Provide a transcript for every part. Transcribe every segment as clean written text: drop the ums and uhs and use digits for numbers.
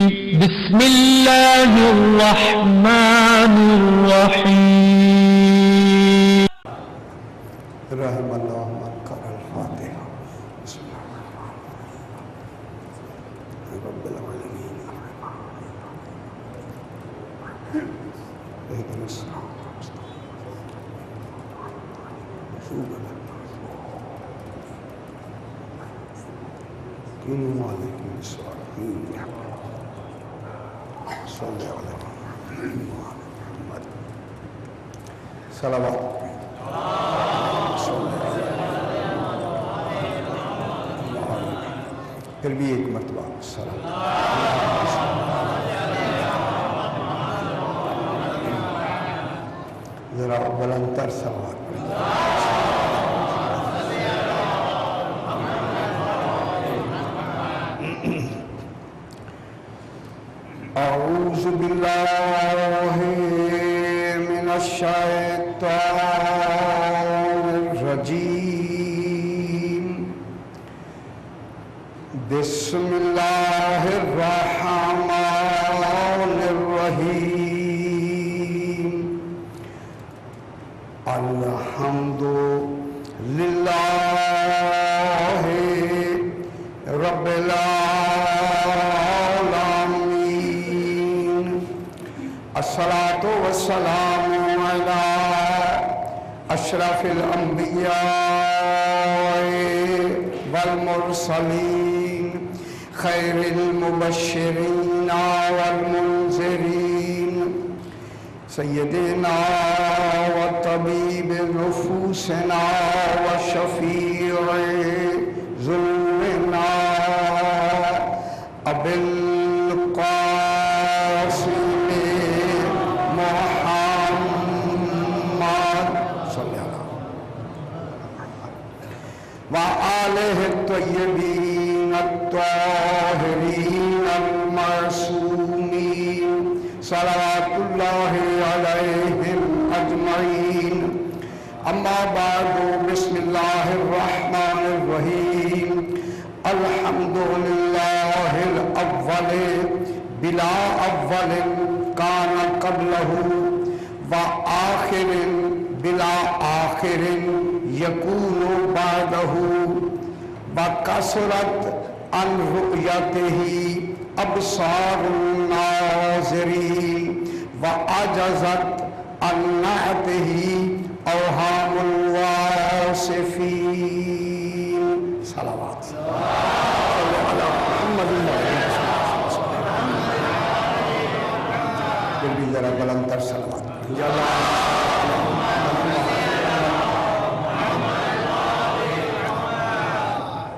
بسم الله الرحمن الرحيم. رحم الله من قرأ الفاتحة. بسم الله الرحمن الرحيم. رب العالمين اهدنا الصراط المستقيم. كونوا عليكم الصالحين. صل على محمد صلوات. پھر بھی ایک مرتبہ سلام. ذرا بلندتر سوال. اعوذ باللہ من الشیطان الرجیم. بسم اللہ الرحمن الرحیم. الحمد للہ رب العالمین. الصلاة والسلام علی اشرف الانبیاء والمرسلین خیر المبشرین والمنذرین سیدنا و طبیب نفوسنا و شفیع ذنوبنا ابی القاسم محمد صلی اللہ وآلہ الطیبین الطاہرین المعصومین صلوات اللہ علیہم اجمعین. اما بعد. بسم اللہ الرحمن الرحیم. الحمد للہ الاول بلا اول کان قبلہ وآخر بلا آخر یکون بعدہ وکثرت عن رؤیتہ ابصار الناظرین وعجزت عن نعتہ اوہام الواصفین. صلوات. پھر بھی ذرا بلندتر صلوات.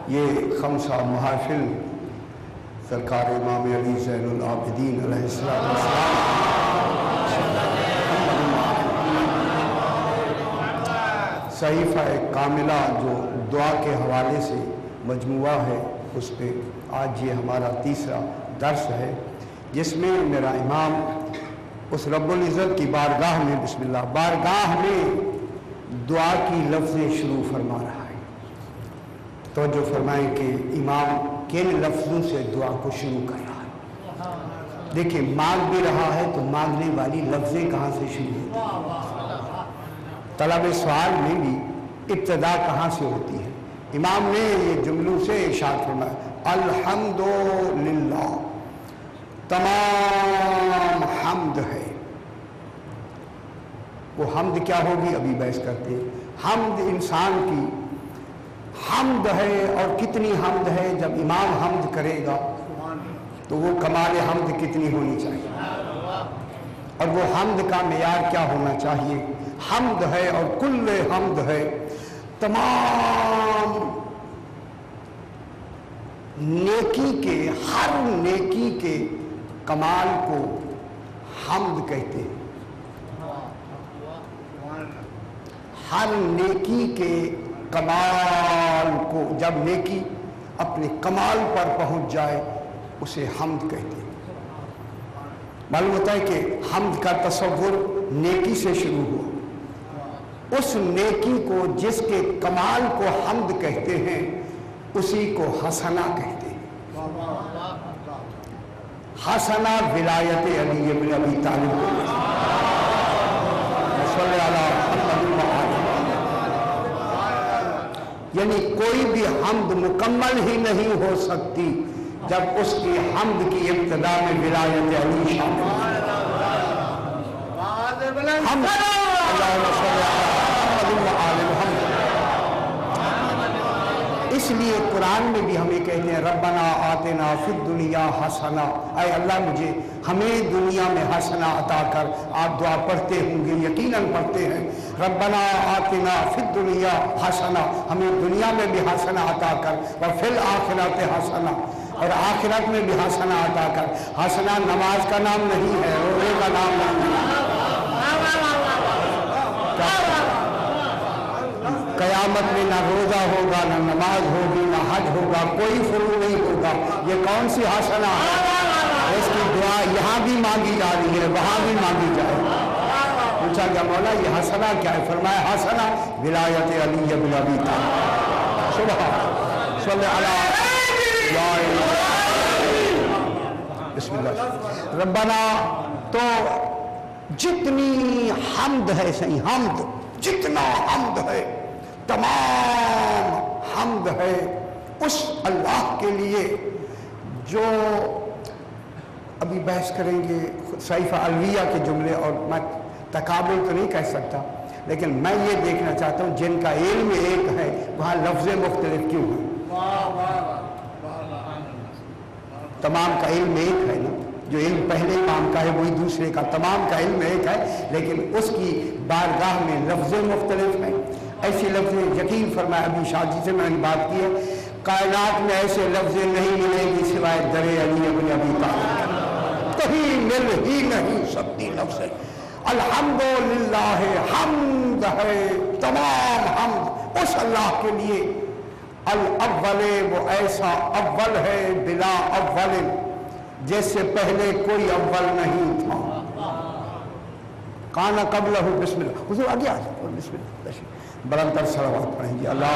یہ خمسہ محافل سرکار امام علی زین العابدین علیہ السلام صحیفہ کاملہ جو دعا کے حوالے سے مجموعہ ہے، اس پہ آج یہ ہمارا تیسرا درس ہے، جس میں میرا امام اس رب العزت کی بارگاہ میں بسم اللہ بارگاہ میں دعا کی لفظیں شروع فرما رہا ہے. توجہ فرمائیں کہ امام کن لفظوں سے دعا کو شروع کر رہا ہے. دیکھیں مانگ بھی رہا ہے تو مانگنے والی لفظیں کہاں سے شروع ہوتی ہیں. طلب سوال میں بھی ابتدا کہاں سے ہوتی ہے. امام نے یہ جملوں سے ارشاد فرمایا الحمدللہ، تمام حمد ہے. وہ حمد کیا ہوگی ابھی بحث کرتے ہیں. حمد انسان کی حمد ہے، اور کتنی حمد ہے. جب امام حمد کرے گا تو وہ کمال حمد کتنی ہونی چاہیے، اور وہ حمد کا معیار کیا ہونا چاہیے. حمد ہے اور کل حمد ہے. تمام نیکی کے، ہر نیکی کے کمال کو حمد کہتے ہیں. ہر نیکی کے کمال کو، جب نیکی اپنے کمال پر پہنچ جائے اسے حمد کہتے ہیں. معلوم ہوتا ہے کہ حمد کا تصور نیکی سے شروع ہوا. اس نیکی کو جس کے کمال کو حمد کہتے ہیں اسی کو حسنہ کہتے ہیں. हसना विलायत अली इब्न अबी तालिब को यानी कोई भी हम्द मुकम्मल ही नहीं हो सकती जब उसकी हम्द की इब्तिदा में विलायत अली शामिल हो। इसलिए कुरान में भी हमें कहते हैं रब्बना आतिना फिद दुनिया हसना, ऐ अल्लाह मुझे हमें दुनिया में हसना अता कर। आप दुआ पढ़ते होंगे, यकीनन पढ़ते हैं, रब्बना आतिना फिद दुनिया हसना, हमें दुनिया में भी हसना अता कर, व फिल आखिरत हसना, और आखिरत में भी हसना अता कर। हसना नमाज का नाम नहीं है, रोज़े का नाम नहीं है। कयामत में ना रोजा होगा, ना नमाज होगी, ना हज होगा, कोई फुरू नहीं होगा। ये कौन सी हसना है? इसकी दुआ यहाँ भी मांगी जा रही है, वहाँ भी मांगी जाए। पूछा क्या मौला ये हसना क्या है? फरमाया हसना विलायत अली इब्न अबी तालिब। सुभान अल्लाह। बिस्मिल्लाह। रब्बना, तो जितनी हम्द है, सही हम्द, जितना हम्द है, तमाम हम्द है उस अल्लाह के लिए जो, अभी बहस करेंगे सहीफा अलविया के जुमले, और मैं तकाबुल तो नहीं कह सकता, लेकिन मैं ये देखना चाहता हूँ जिनका इल्म एक है वहाँ लफ्ज़ मुख्तलिफ क्यों है? तमाम का इल्म एक है ना, जो इल्म पहले इमाम का है वही दूसरे का, तमाम का इल्म एक है, लेकिन उसकी बारगाह में लफ्ज़ मुख्तलिफ है। ऐसे लफ्ज़ यकीन फरमाया, अभी शाह जी से मैंने बात की है, कायनात में ऐसे लफ्ज़ नहीं मिलेगी सिवाय दरे अली इब्न अबी तालिब, कहीं मिल ही नहीं सकती लफ्ज़। अल्हम्दुलिल्लाह, हम्द है, तमाम हम्द उस अल्लाह के लिए। अल अव्वल, वो ऐसा अव्वल है बिला अव्वल, जैसे पहले कोई अव्वल नहीं था। काना कबलहु, बिस्मिल्लाह, हुजूर आगे आ जाओ, बिस्मिल्लाह, बलंतर सलावत पढ़ेंगे। अल्लाह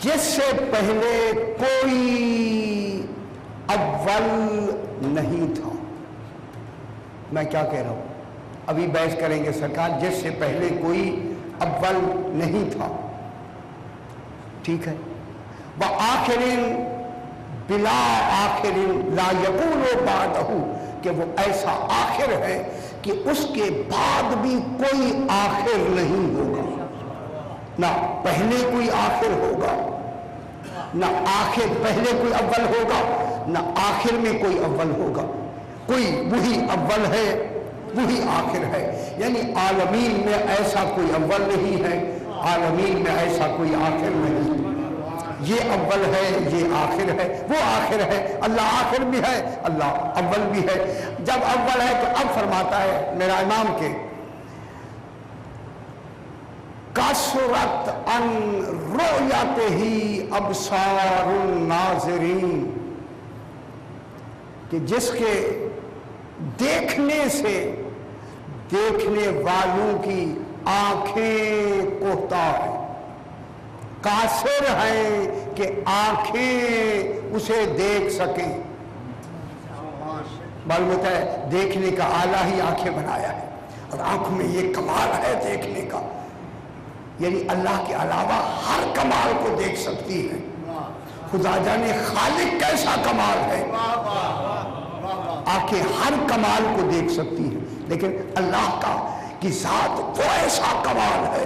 जिससे पहले कोई अव्वल नहीं था। मैं क्या कह रहा हूं, अभी बहस करेंगे सरकार, जिससे पहले कोई अव्वल नहीं था, ठीक है। व आखिरिन बिला आखिरिन ला यकूनो बादहु, कि वो ऐसा आखिर है कि उसके बाद भी कोई आखिर नहीं होगा। ना पहले कोई आखिर होगा, ना आखिर पहले कोई अव्वल होगा, ना आखिर में कोई अव्वल होगा। कोई वही अव्वल है, वही आखिर है। यानी आलमीन में ऐसा कोई अव्वल नहीं है, आलमीन में ऐसा कोई आखिर नहीं। ये अव्वल है, ये आखिर है, वो आखिर है। अल्लाह आखिर भी है, अल्लाह अव्वल भी है। जब अव्वल है तो अब फरमाता है मेरा इमाम के, कसरत अन रोयातिही अबसारुन नाज़रीन, कि जिसके देखने से देखने वालों की आंखें कोहता है। कासिर है कि आंखें उसे देख सकें। मालूम होता है देखने का आला ही आंखें बनाया है, और आंखों में ये कमाल है देखने का, यानी अल्लाह के अलावा हर कमाल को देख सकती है। खुदा जाने खालिक कैसा कमाल है, आंखें हर कमाल को देख सकती हैं, लेकिन अल्लाह का की जात वो ऐसा कमाल है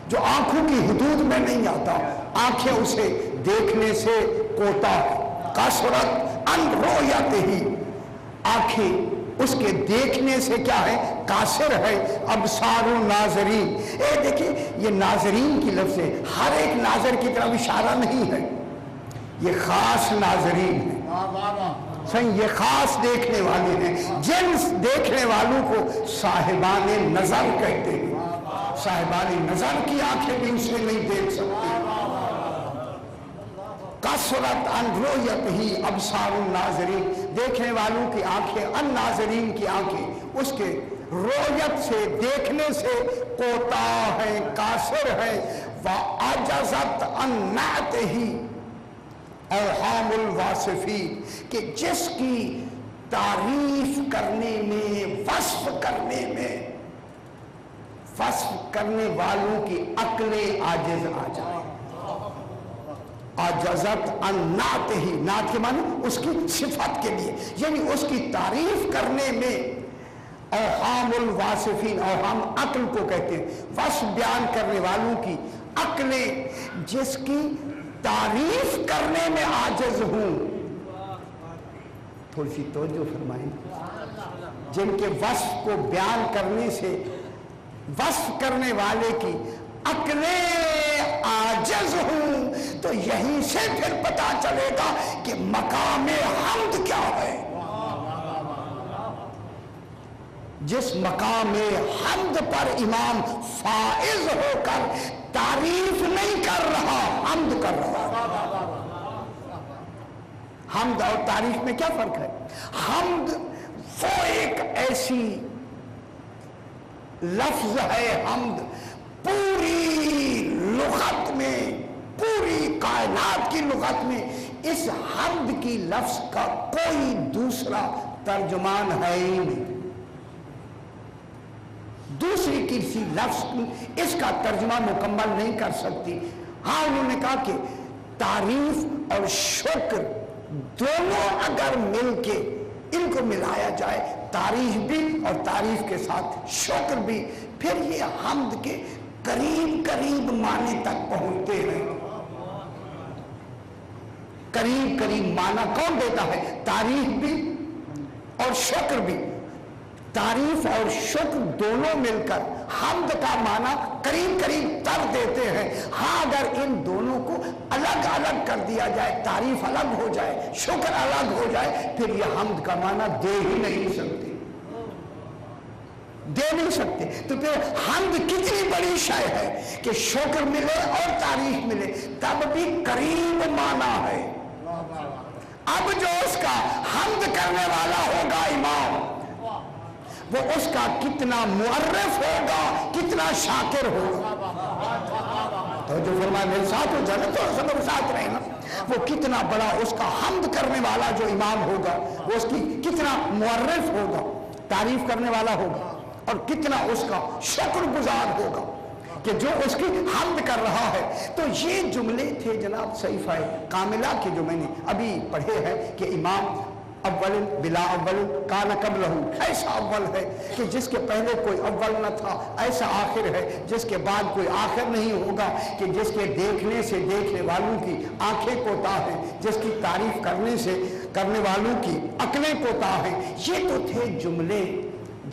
जो आंखों की हुदूद में नहीं आता। आंखें उसे देखने से कोता है। कसरत अन रोयतिही, आंखें उसके देखने से क्या है, कासिर है। अबसारुन नाज़रीन, ए देखिए ये नाज़रीन की लफ्ज़ है, हर एक नाज़र की तरफ इशारा नहीं है, ये खास नाज़रीन है। सही, ये खास देखने वाले हैं। जिन देखने वालों को साहिबाने नजर कहते हैं, साहिबाने नजर की आंखें भी उसे नहीं देख सकती। कसरत अन रोयतिही अबसारुन नाज़रीन, देखने वालों की आंखें, अन नाज़रीन की आंखें उसके رویت سے دیکھنے سے کوتاہ ہے، قاصر ہے، وعجزت عن نعتہ اوہام الواصفین، کہ جس کی تعریف کرنے میں، وصف کرنے والوں کی عقلیں عاجز آ جائیں۔ عجزت عن نعتہ، نعت کے معنی اس کی صفت کے لیے، یعنی اس کی تعریف کرنے میں اوہام الواصفین، اوہام عقل کو کہتے ہیں، وصف بیان کرنے والوں کی عقلیں جس کی تعریف کرنے میں عاجز ہوں۔ تھوڑی سی توجہ فرمائیں، جن کے وصف کو بیان کرنے سے وصف کرنے والے کی عقلیں عاجز ہوں، تو یہیں سے پھر پتا چلے گا کہ مقام حمد کیا ہے۔ جس مقام حمد پر امام فائز ہو کر تعریف نہیں کر رہا، حمد کر رہا۔ حمد اور تعریف میں کیا فرق ہے؟ حمد وہ ایک ایسی لفظ ہے، حمد پوری لغت میں، پوری کائنات کی لغت میں اس حمد کی لفظ کا کوئی دوسرا ترجمان ہے ہی نہیں۔ دوسری کسی لفظ اس کا ترجمہ مکمل نہیں کر سکتی۔ ہاں انہوں نے کہا کہ تعریف اور شکر دونوں اگر مل کے ان کو ملایا جائے، تعریف بھی اور تعریف کے ساتھ شکر بھی، پھر یہ حمد کے قریب معنی تک پہنچتے ہیں۔ قریب معنی کون دیتا ہے؟ تعریف بھی اور شکر بھی۔ تعریف اور شکر دونوں مل کر حمد کا معنی قریب تر دیتے ہیں۔ ہاں اگر ان دونوں کو الگ کر دیا جائے، تعریف الگ ہو جائے، شکر الگ ہو جائے، پھر یہ حمد کا معنی دے ہی نہیں سکتے۔ تو پھر حمد کتنی بڑی شے ہے کہ شکر ملے اور تعریف ملے، تب بھی قریب معنی ہے۔ اب جو اس کا حمد کرنے والا ہوگا امام، وہ اس کا کتنا معرف ہوگا، کتنا شاکر ہوگا۔ تو جو فرمایا میرے ساتھ ہو جانا تو سب ساتھ رہنا، وہ کتنا بڑا اس کا حمد کرنے والا جو امام ہوگا، وہ اس کی کتنا معرف ہوگا، تعریف کرنے والا ہوگا، اور کتنا اس کا شکر گزار ہوگا کہ جو اس کی حمد کر رہا ہے۔ تو یہ جملے تھے جناب صحیفہ کاملہ کے جو میں نے ابھی پڑھے ہیں کہ امام اول بلا اول کان قبلہ، ایسا اول ہے کہ جس کے پہلے کوئی اول نہ تھا، ایسا آخر ہے جس کے بعد کوئی آخر نہیں ہوگا، کہ جس کے دیکھنے سے دیکھنے والوں کی آنکھیں کوتاہ ہیں، جس کی تعریف کرنے سے کرنے والوں کی عقلیں کوتاہ ہیں۔ یہ تو تھے جملے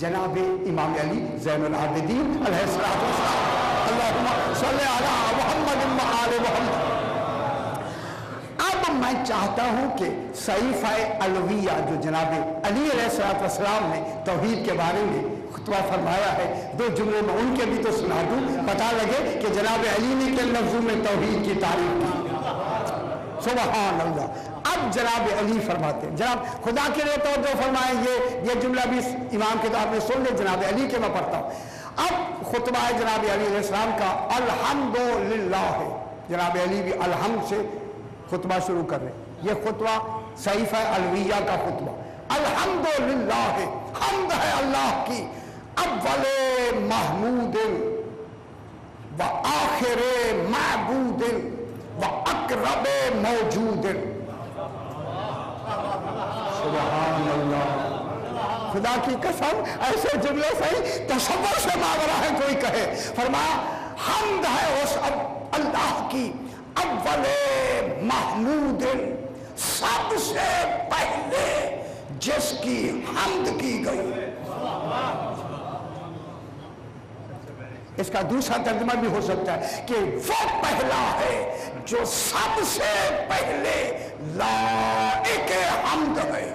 جناب امام علی زین العابدین علیہ السلام۔ اللہم صلی علی محمد و آل محمد۔ اب میں چاہتا ہوں کہ صحیفہ علویہ جو جناب علی علیہ السلام نے توحید کے بارے میں خطبہ فرمایا ہے، دو جملوں میں ان کے بھی تو سنا دوں، پتہ لگے کہ جناب علی نے کن لفظوں میں توحید کی تعریف کی۔ سبحان اللہ۔ اب جناب علی فرماتے ہیں، جناب خدا کے لیے توجہ فرمائیں، یہ جملہ بھی امام کے طور میں سن لے، جناب علی کے میں پڑھتا ہوں۔ اب خطبہ ہے جناب علی علیہ السلام کا الحمدللہ ہے، جناب علی بھی الحمد سے خطبہ شروع کر رہے ہیں۔ یہ خطبہ صحیفہ علویہ کا خطبہ الحمدللہ ہے، حمد ہے اللہ کی، اول محمود و آخر معبود و اقرب موجود۔ سبحان اللہ، خدا کی قسم ایسے جملے سے تصور سے ماورا ہے کوئی کہے۔ فرمایا حمد ہے اس اللہ کی، اول محمود، سب سے پہلے جس کی حمد کی گئی۔ اس کا دوسرا ترجمہ بھی ہو سکتا ہے کہ وہ پہلا ہے جو سب سے پہلے لائق حمد ہے۔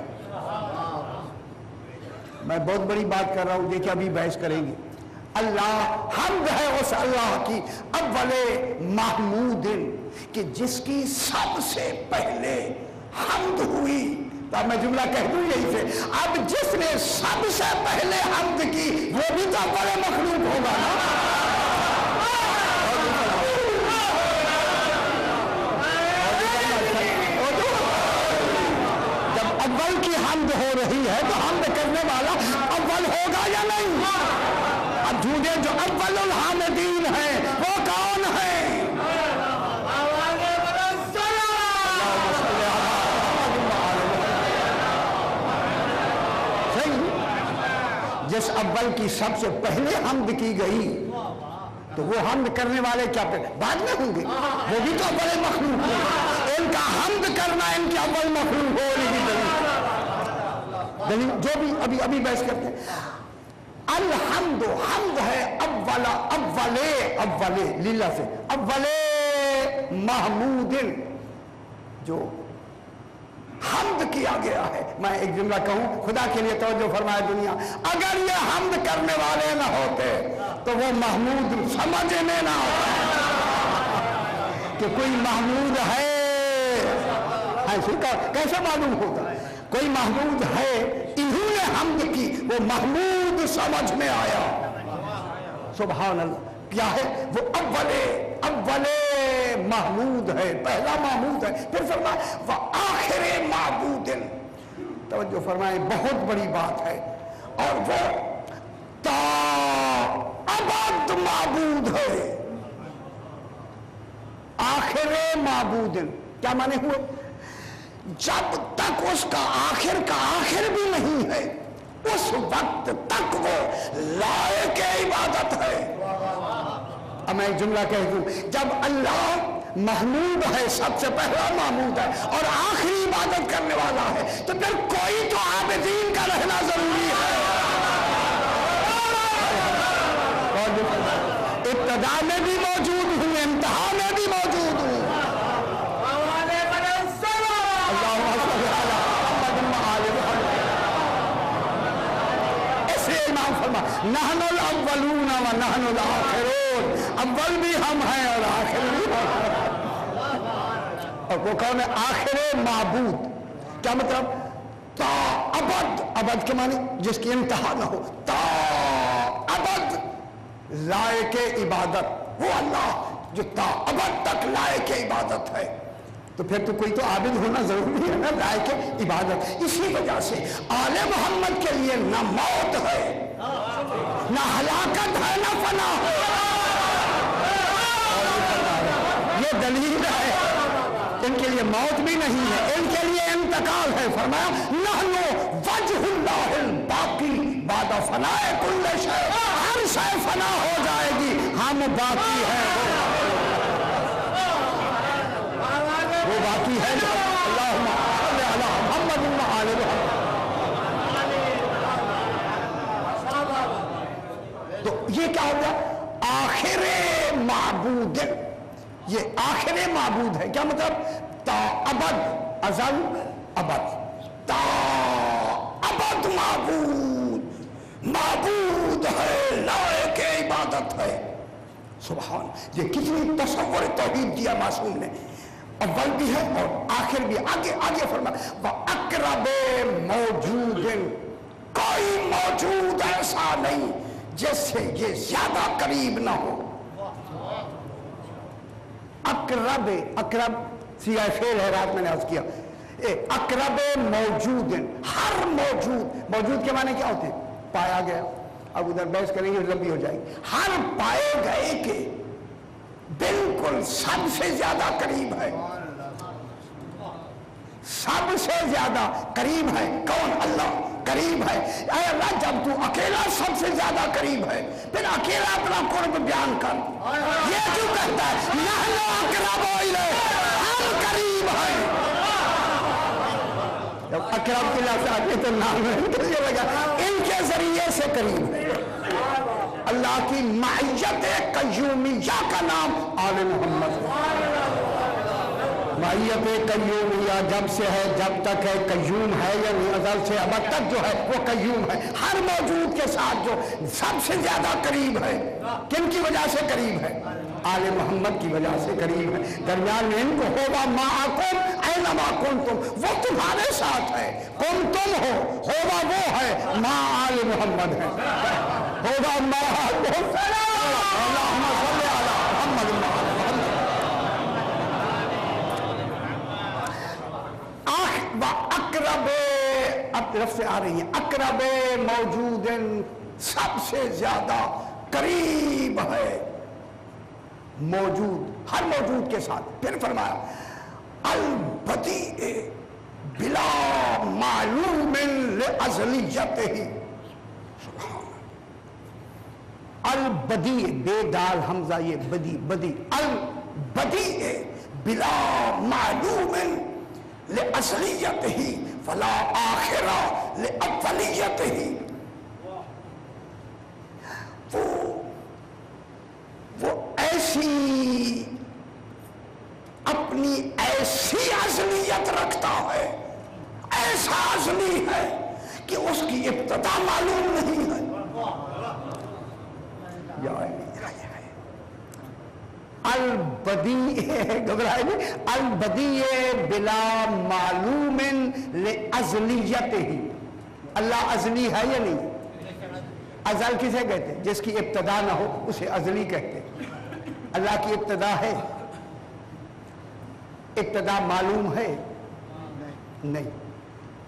میں بہت بڑی بات کر رہا ہوں، دیکھیں ابھی بحث کریں گے۔ اللہ، حمد ہے اس اللہ کی اول محمود، کہ جس کی سب سے پہلے حمد ہوئی۔ तब मैं जुमला कह दूं यही से, अब जिसने सबसे पहले हम्द की वो भी तो बड़े मखलूक होगा ना। जब अव्वल की हम्द हो रही है तो हम्द करने वाला अव्वल होगा या नहीं? अब झूठे जो अव्वलुल हामिदीन है वो कौन है? जिस अव्वल की सबसे पहले हम्द की गई तो वो हम्द करने वाले क्या बाद में होंगे? वो भी तो बड़े मखलूक हैं। इनका हम्द करना इनके अव्वल मखलूक हो दलील जो भी अभी अभी बहस करते हैं। अलहम्दु हम्द है अव्वला अव्वले अव्वले लीला से अव्वले महमूदिन जो हम्द किया गया है। मैं एक जुमला कहूं खुदा के लिए तवज्जो फरमाए दुनिया, अगर ये हम्द करने वाले ना होते तो वो महमूद समझ में ना आता कि कोई महमूद है। ऐसे कैसे मालूम होगा कोई महमूद है? इन्होंने हम्द की वो महमूद समझ में आया। सुभान अल्लाह। क्या है वो? अव्वले अव्वले महमूद है, पहला महमूद है। फिर फरमाए वह आखिरे माबूदिन, तवज्जो फरमाए बहुत बड़ी बात है, और वो ता अबद माबूद है। आखिरे माबूदिन क्या माने हुए? जब तक उसका आखिर का आखिर भी नहीं है उस वक्त तक वो लायक इबादत है। अब मैं एक जुमला कह दूं, जब अल्लाह महमूद है, सबसे पहला महमूद है और आखिरी इबादत करने वाला है, तो फिर कोई तो आबिदीन का रहना जरूरी है। इब्तिदा में भी मौजूद हूं, इंतहा में भी मौजूद हूं। इसलिए इमाम फरमा नहनुल अव्वलून व नहनुल आखिरून, अव्वल भी हम हैं और आखिर भी हम हैं। और वो कौन है? आखिर माबूद। क्या मतलब? ता अबद, अबद के माने जिसकी इंतहा न हो, ता अबद लायक इबादत वो अल्लाह जो ता अबद तक लायक इबादत है। तो फिर तो कोई तो आबिद होना जरूरी है ना, लायक इबादत। इसी वजह से आले मोहम्मद के लिए ना मौत है, ना हलाकत है, ना फना है। ये दलील है, इनके लिए मौत भी नहीं है, इनके लिए इंतकाल है। फरमाया नहनु वजहुल्लाहिल बाकी बाद फनाए कुल्ल शै, हर शै फना हो जाएगी, हम बाकी हैं। वो बाकी है। अल्लाहुम्मा सल्ली अला मुहम्मद व आले मुहम्मद। तो ये क्या हो गया? आखिरे माबूद, ये आखिरे माबूद है। क्या मतलब? ता अबद, अजल अबद, ता अबद माबूद, माबूद है, लायक इबादत है। सुभान, ये कितनी तसव्वुर तौहीद दिया मासूम ने। अव्वल भी है और आखिर भी। आगे आगे फरमा वह अक़रबे मौजूदिन, कोई मौजूद ऐसा नहीं जिससे ये ज्यादा करीब ना हो। अक़रब, अक़रब सिया फेल है, रात मैंने अर्ज किया। अक़रबे मौजूदिन, हर मौजूद, मौजूद के माने क्या होते हैं? पाया गया। अब उधर बहस करेंगे लंबी हो जाएगी। हर पाए गए के बिल्कुल सबसे ज्यादा करीब है, सबसे ज्यादा करीब है। कौन? अल्लाह करीब है। ऐ अल्लाह, जब तू अकेला सबसे ज्यादा करीब है, फिर अकेला अपना कुर्ब बयान कर। ये क्यों कहता है नहनु अक़रबु इलैहि, हम करीब हैं। जब अक़रब के लफ्ज़ आते तो नाम इनके लगा, इनके जरिए से करीब है। अल्लाह की माइयत कय्यूमिया का नाम आले मोहम्मद। माइयत कय्यूमिया जब से है, जब तक है, कय्यूम है या अज़ल से अबद तक जो है वो कय्यूम है। हर मौजूद के साथ जो सबसे ज्यादा करीब है, किन की वजह से करीब है? آل محمد کی وجہ سے قریب ہے. درمیان میں ان کو ہوگا معکم اینما کنتم، وہ تمہارے ساتھ ہے. کم تم ہو، ہوگا وہ ہے، ما آل محمد ہے، ہوگا ما آل محمد. اللہم صلی علی محمد وعلی محمد. اقرب، اب طرف سے آ رہی ہیں، اقرب موجود، سب سے زیادہ قریب ہے موجود، ہر موجود کے ساتھ. پھر فرمایا البدیع بلا معلوم لازلیتہ. البدیع، بے دال حمزہ یہ بدی، بدی. البدیع بلا معلوم لازلیتہ فلا آخر لاولیتہ. وہ ایسی اپنی ایسی ازلیت رکھتا ہے، ایسا ازلی ہے کہ اس کی ابتدا معلوم نہیں ہے. البدیع، گھبرائے نہیں، البدیع بلا معلوم لازلیتہ. اللہ ازلی ہے یا نہیں؟ ازل کسے کہتے ہیں؟ جس کی ابتدا نہ ہو اسے ازلی کہتے ہیں. اللہ کی ابتدا ہے؟ ابتدا معلوم ہے؟ نہیں.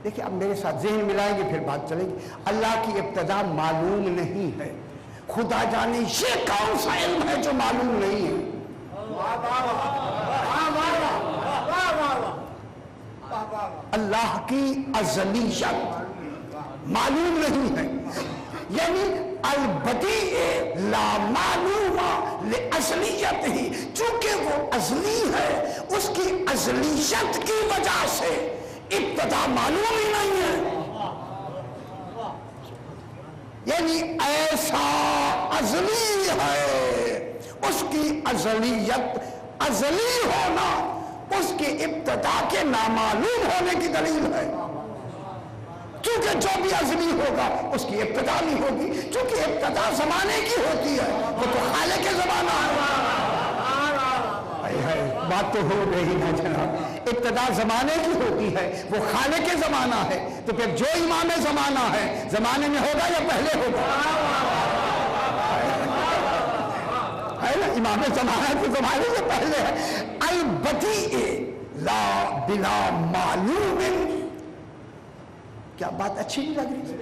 دیکھیں اب میرے ساتھ ذہن ملائیں گے پھر بات چلے گی. اللہ کی ابتدا معلوم نہیں ہے. خدا جانے یہ کون سا علم ہے جو معلوم نہیں ہے؟ اللہ کی ازلیت معلوم نہیں ہے. یعنی البدیع لا معلوم لازلیتہ، چونکہ وہ ازلی ہے اس کی ازلیت کی وجہ سے ابتدا معلوم ہی نہیں ہے. یعنی ایسا ازلی ہے، اس کی ازلیت، ازلی ہونا اس کی ابتدا کے نامعلوم ہونے کی دلیل ہے. کیونکہ جو بھی ازلی ہوگا اس کی ابتدا نہیں ہوگی، چونکہ ابتدا زمانے کی ہوتی ہے، وہ تو خالق کے زمانہ ہے. بات تو ہو گئی نا جناب، ابتدا زمانے کی ہوتی ہے، وہ خالق کے زمانہ ہے. تو پھر جو امام زمانہ ہے زمانے میں ہوگا یا پہلے ہوگا؟ ہے نا، امام زمانہ تو زمانے سے پہلے ہے. البدیع لا بلا معلوم. کیا بات اچھی نہیں لگ رہی؟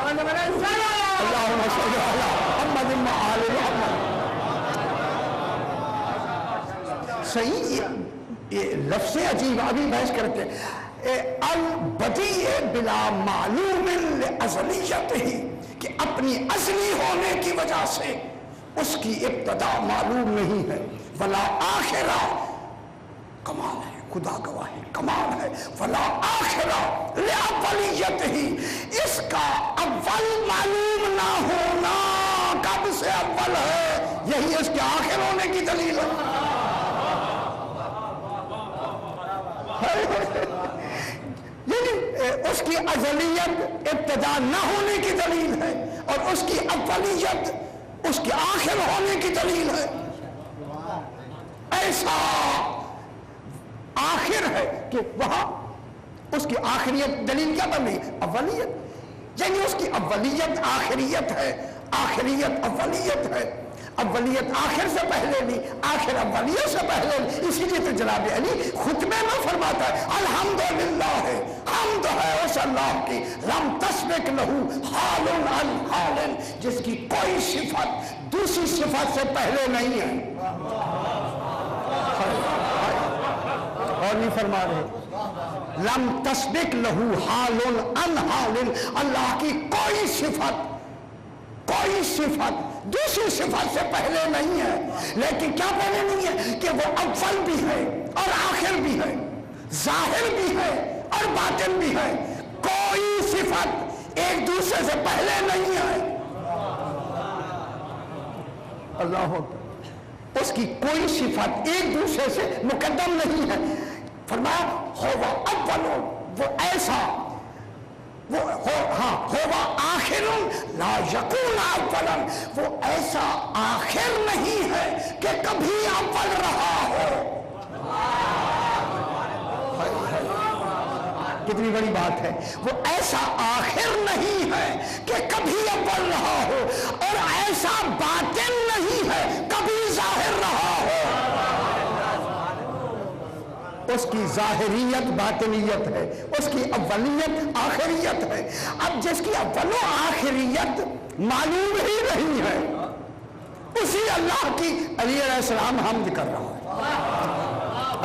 اللہم صلی علی محمد وعلی محمد. صحیح، یہ لفظ عجیب ابھی بحث کرتے ہیں. البدیع بلا معلوم لازلیتہ، کہ اپنی ازلی ہونے کی وجہ سے اس کی ابتدا معلوم نہیں ہے. ولا آخر، کمال ہے، خدا گواہ ہے، کمال ہے. فلا آخر لاولیتہ، اس کا اول معلوم نہ ہونا کب سے اول ہے، یہی اس کے آخر ہونے کی دلیل ہے. یعنی اس کی ازلیت ابتدا نہ ہونے کی دلیل ہے، اور اس کی اولیت اس کے آخر ہونے کی دلیل ہے. ایسا آخر ہے کہ وہاں اس کی آخریت دلیل کیا بنی؟ اولیت. یعنی اس کی اولیت آخریت ہے، آخریت اولیت ہے. اولیت آخر سے پہلے نہیں، آخر اولیت سے پہلے نہیں. اسی لیے تو جناب علی خطبے میں فرماتا ہے الحمدللہ، حمد ہے اس اللہ کی، لم تسبق لہو حال عن حال، جس کی کوئی صفت دوسری صفت سے پہلے نہیں ہے. اور نہیں فرما رہے لم تسبق لہو حال عن حال، اللہ کی کوئی صفت دوسری صفت سے پہلے نہیں ہے. لیکن کیا پہلے نہیں ہے؟ کہ وہ اول بھی ہے اور آخر بھی ہے، ظاہر بھی ہے اور باطن بھی ہے. کوئی صفت ایک دوسرے سے پہلے نہیں ہے. اللہ اکبر. اس کی کوئی صفت ایک دوسرے سے مقدم نہیں ہے. فرمایا ہوا اول، وہ ایسا، وہ ہووا آخر لا یکون اولا، وہ ایسا آخر نہیں ہے کہ کبھی اول رہا ہو۔ کتنی بڑی بات ہے، وہ ایسا آخر نہیں ہے کہ کبھی اول رہا ہو، اور ایسا باطن نہیں ہے کبھی ظاہر رہا ہو۔ اس کی ظاہریت باطنیت ہے، اس کی اولیت آخریت ہے۔ اب جس کی اول و آخریت معلوم ہی نہیں ہے، اسی اللہ کی علی علیہ السلام حمد کر رہا ہے۔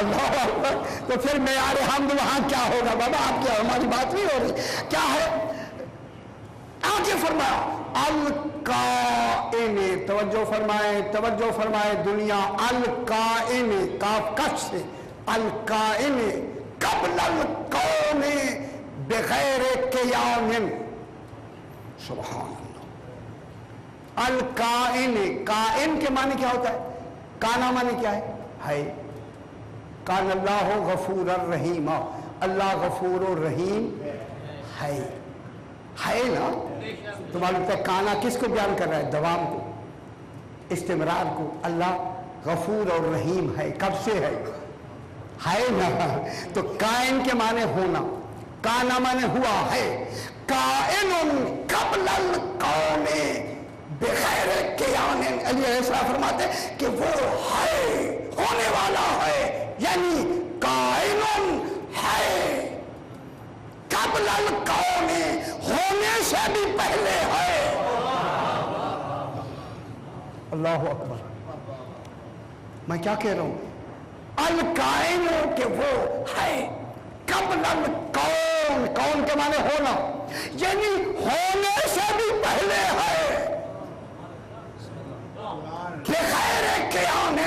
اللہ اکبر۔ تو پھر معیار حمد وہاں کیا ہوگا بابا؟ آپ کی ہماری بات نہیں ہو رہی، کیا ہے؟ آگے فرمایا القائن، توجہ فرمائے دنیا، القائن کاف کش سے، القائن قبل الکون بغیر قیام، سبحان اللہ۔ القائن، قائن کے معنی کیا ہوتا ہے؟ کانا معنی کیا ہے؟ کان اللہ غفور الرحیم، اللہ غفور الرحیم ہے نا؟ تو معلوم ہے کانا کس کو بیان کر رہا ہے؟ دوام کو، استمرار کو۔ اللہ غفور اور رحیم ہے، کب سے ہے نا؟ تو کائن کے معنی ہونا، کانا معنی ہوا ہے۔ کائن قبل الکون بغیر قیام، علی علیہ السلام فرماتے ہیں کہ وہ ہے، ہونے والا ہے، یعنی کائن ہے قبل الکون، ہونے سے بھی پہلے ہے۔ اللہ اکبر۔ میں کیا کہہ رہا ہوں؟ القائن کہ وہ ہے قبل الکون، کون کے معنی ہونا، یعنی ہونے سے بھی پہلے ہے۔ بغیر قیام،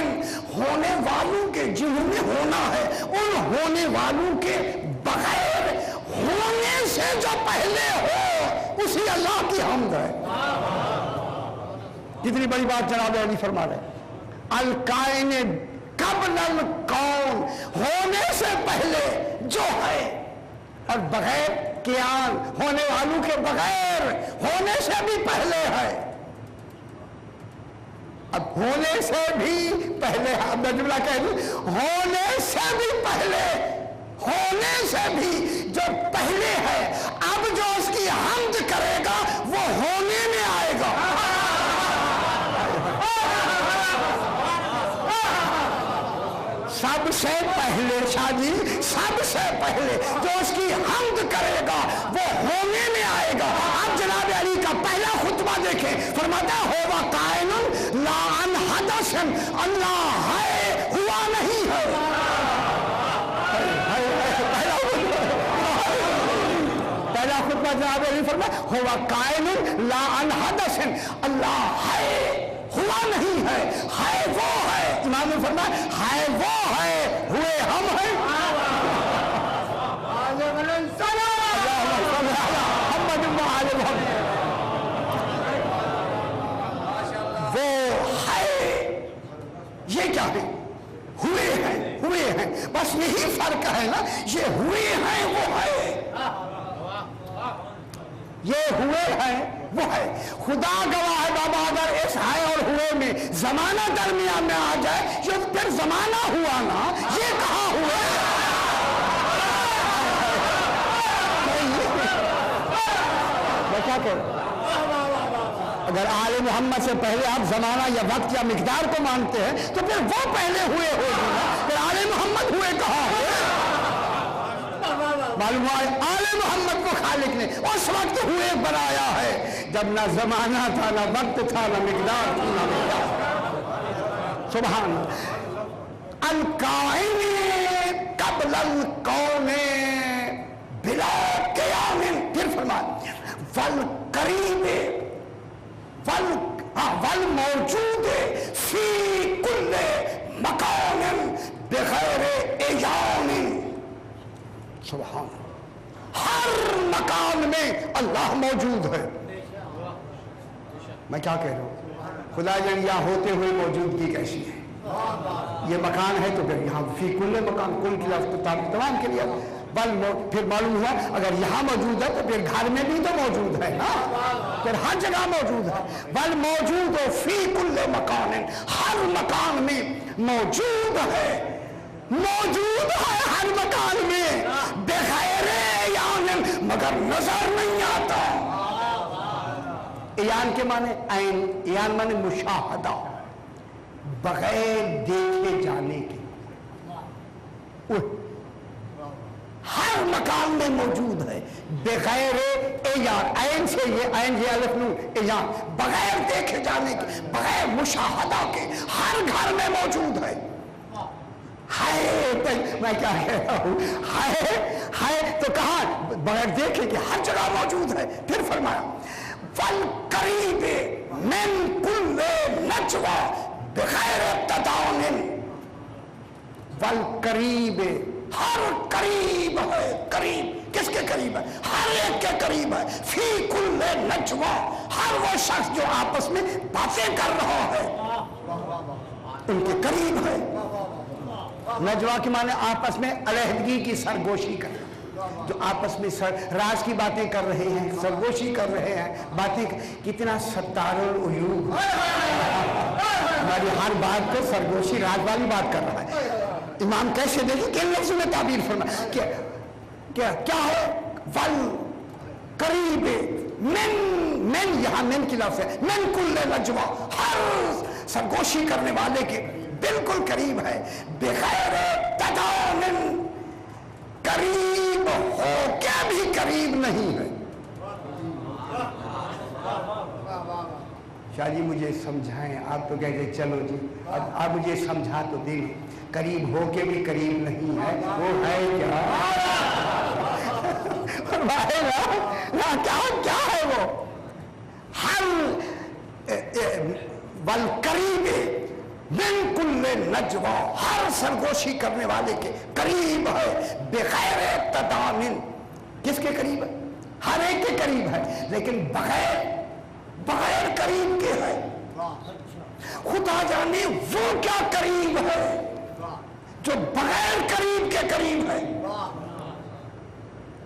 ہونے والوں کے جنہوں میں ہونا ہے، ان ہونے والوں کے بغیر ہونے سے جو پہلے ہو، اسی اللہ کی حمد ہے۔ کتنی بڑی بات جناب علی فرما رہے ہیں۔ القائن قبل الکون، ہونے سے پہلے جو ہے، اور بغیر قیام، ہونے والوں کے بغیر، ہونے سے بھی پہلے ہے۔ اب ہونے سے بھی پہلے، میں جملہ کہہ دوں، ہونے سے بھی پہلے، ہونے سے بھی جو پہلے ہے، اب جو اس کی حمد کرے گا وہ ہونے میں آئے گا۔ سب سے پہلے شاہ جی، سب سے پہلے جو اس کی حمد کرے گا وہ ہونے میں آئے گا۔ اب جناب علی کا پہلا خطبہ دیکھیں، فرماتا ہے ہووا قائن لا عن حدث، اللہ ہے، ہوا نہیں ہے۔ پہلا خطبہ جناب علی فرماتا ہووا قائن لا عن حدث، اللہ ہے، ہوا نہیں ہے وہ ہے۔ امام نے فرمایا ہے وہ ہے، ہوئے ہم ہیں۔ وہ ہے، یہ کیا ہے؟ ہوئے ہیں، بس یہی فرق ہے نا، یہ ہوئے ہیں وہ ہے، یہ ہوئے ہیں وہ ہے۔ خدا گواہ ہے بابا، اگر اس ہے اور ہوئے میں زمانہ درمیان میں آ جائے، جو پھر زمانہ ہوا نا، یہ کہاں ہوئے؟ میں کیا کہوں؟ اگر آل محمد سے پہلے آپ زمانہ یا وقت یا مقدار کو مانتے ہیں تو پھر وہ پہلے ہوئے ہوگی نا، پھر آل محمد ہوئے کہاں ہوئے؟ معلوم ہے آل محمد کو خالق نے اس وقت ہوئے بنایا ہے جب نہ زمانہ تھا، نہ وقت تھا، نہ مقدار تھی، نہ مقدار۔ سبحان القائن قبل الکون بلا قیام، پھر فرمایا والقریب والموجود فی کل مکان بغیر ایام۔ سبحان، ہر مکان میں اللہ موجود ہے۔ میں کیا کہہ رہا ہوں؟ خدا جان یہاں ہوتے ہوئے موجودگی کیسی ہے؟ یہ مکان ہے تو پھر یہاں فی کل مکان، کل کی لفظ تمام کے لیے फिर मालूम हुआ अगर यहाँ मौजूद है तो फिर घर में भी तो मौजूद है ना, फिर हर जगह मौजूद है। बल मौजूद हो फी कुल्ले मकान, हर मकान में मौजूद है, मौजूद है हर मकान में, बगैर यान मगर नजर नहीं आता। यान के माने ऐन, यान माने मुशाहदा, बगैर देखे जाने के, हर मकान में मौजूद है, बगैर एयान, ऐन से ये ऐन ये अलफ नून एयान, बगैर देखे जाने के, बगैर मुशाहदा के हर घर में मौजूद है। मैं क्या कह रहा हूं, है तो कहा बगैर देखे के हर जगह मौजूद है। फिर फरमाया वल करीब मिन कुल्ले नजवा बगैर तदाउन, वल करीब, हर करीब है, करीब किसके करीब है, हर एक के करीब है, फी कुल्ले नजवा, हर वो शख्स जो आपस में बातें कर रहा है उनके करीब है। नजवा के माने आपस में अलहदगी की सरगोशी कर, जो आपस में राज की बातें कर रहे हैं, सरगोशी कर रहे हैं, बातें, कितना सत्तारुल उयूब, हमारी हर बात को सरगोशी राज वाली बात कर रहा है। इमाम कैसे देखिए किन लफ्ज़ों में ताबीर फरमाया, क्या क्या क्या है, वल करीब मिन, मिन यहाँ मिन की लफ्ज़ है, मिन कुल्ले नजवा, हर सरगोशी करने वाले के बिल्कुल करीब है, बगैर तदाउन, करीब हो क्या भी करीब नहीं है। शाह जी मुझे समझाएं, आप तो कहते चलो जी अब आप मुझे समझा तो दे, करीब हो के भी करीब नहीं है, वो है क्या ना क्या है वो, हर वल करीब मिन कुल्ले नजवा, हर सरगोशी करने वाले के करीब है, बगैर तदामिन, किसके करीब है, हर एक के करीब है, लेकिन बगैर करीब के है। खुदा जाने वो क्या करीब है जो बगैर करीब के करीब है।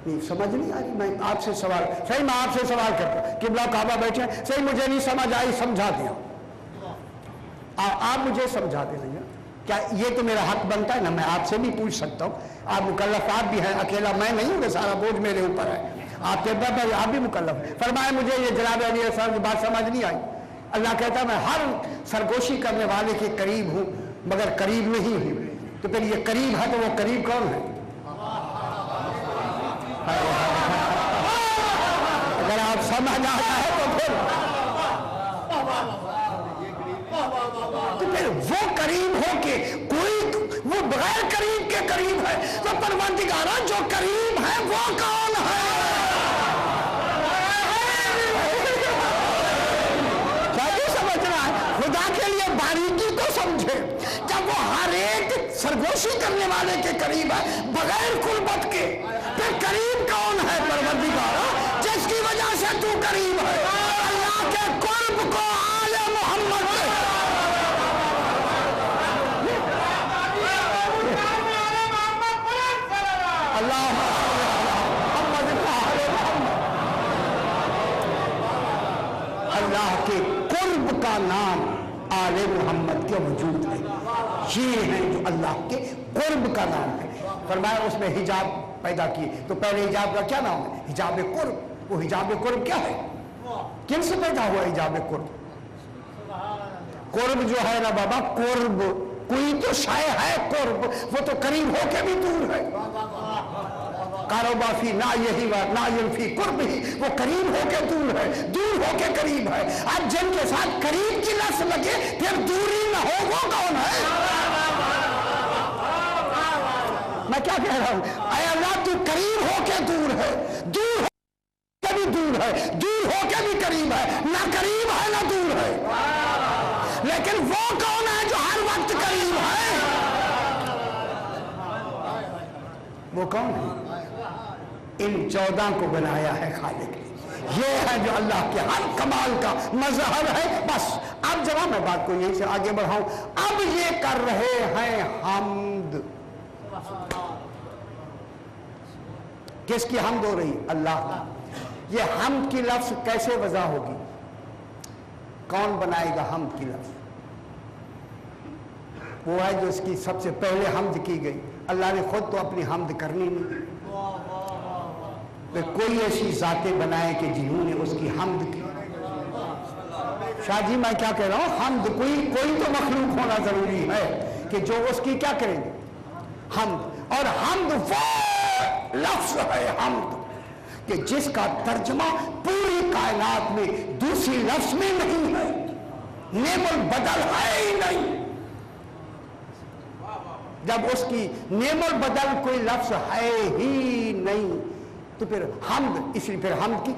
नहीं समझ नहीं आ रही, मैं आपसे सवाल, सही मैं आपसे सवाल करता हूं, किबला काबा बैठे, सही मुझे नहीं समझ आई, समझा दिया, आप मुझे समझा दे रही हैं, क्या ये तो मेरा हक बनता है ना, मैं आपसे भी पूछ सकता हूँ, आप मुकल्लफ आप भी हैं, अकेला मैं नहीं हूँ, सारा बोझ मेरे ऊपर है, आप कहते आप भी मुकल्लफ है। फरमाए मुझे ये जनाब अली साहब की बात समझ नहीं आई। अल्लाह कहता है मैं हर सरगोशी करने वाले के करीब हूँ मगर करीब नहीं हूँ, तो फिर ये करीब है तो वो करीब कौन है? अगर आप समझ आता है तो फिर वो करीब हो के कोई वो बगैर करीब के करीब है, तो परवरदिगारा जो करीब है वो कौन है? क्या समझना है? खुदा के लिए बारीकी तो समझे, जब वो हर एक सरगोशी करने वाले के करीब है बगैर कुर्बत के, फिर करीब कौन है? परवरदिगारा जिसकी वजह से तू करीब है। अल्लाह के कुर्ब को आले मोहम्मद अल्लाह के कुर्ब का नाम आले मोहम्मद के वजूद है, ये है जो अल्लाह के कुर्ब का नाम है। फरमाया उसमें हिजाब पैदा किए, तो पहले हिजाब का क्या नाम है? हिजाब कुर्ब। वो हिजाब कुर्ब क्या है? किन से पैदा हुआ हिजाब कुर्ब? कुर्ब जो है ना बाबा, कुर्ब कोई तो शाय है, कुर्ब वो तो करीब होके भी दूर है। कारोबाफी ना यही बात ना यही कुर्ब ही, वो करीब होके दूर है, दूर होके करीब है। अब जिनके साथ करीब की लफ्ज लगे फिर दूरी ना हो, वो कौन है? मैं क्या कह रहा हूं? अरे अल्लाह तू करीब होके दूर है, दूर होके भी दूर है, दूर होके भी करीब है, ना करीब है ना दूर है, लेकिन वो कौन है जो हर वक्त करीब है? वो कौन है? इन 14 को बनाया है खालिक ने। ये है जो अल्लाह के हर कमाल का मजहर है। बस अब जरा मैं बात को यहीं से आगे बढ़ाऊं, अब ये कर रहे हैं हम्द। किसकी हमद हो रही? अल्लाह। ये हमद की लफ्ज कैसे वजह होगी? कौन बनाएगा हमद की लफ्ज? वो है जो इसकी सबसे पहले हमद की गई। अल्लाह ने खुद तो अपनी हमद करनी नहीं, तो कोई ऐसी जातें बनाए कि जिन्होंने उसकी हमद की। शाह जी मैं क्या कह रहा हूं, हमद कोई तो मखलूक होना जरूरी है कि जो उसकी क्या करेंगे? हमद। और हमद वो लफ्ज है हमद कि जिसका तर्जमा पूरी कायनात में दूसरी लफ्ज में नहीं है, नेमुल बदल है ही नहीं। जब उसकी नेमुल बदल कोई लफ्ज है ही नहीं तो फिर हमद, इसलिए फिर हमद की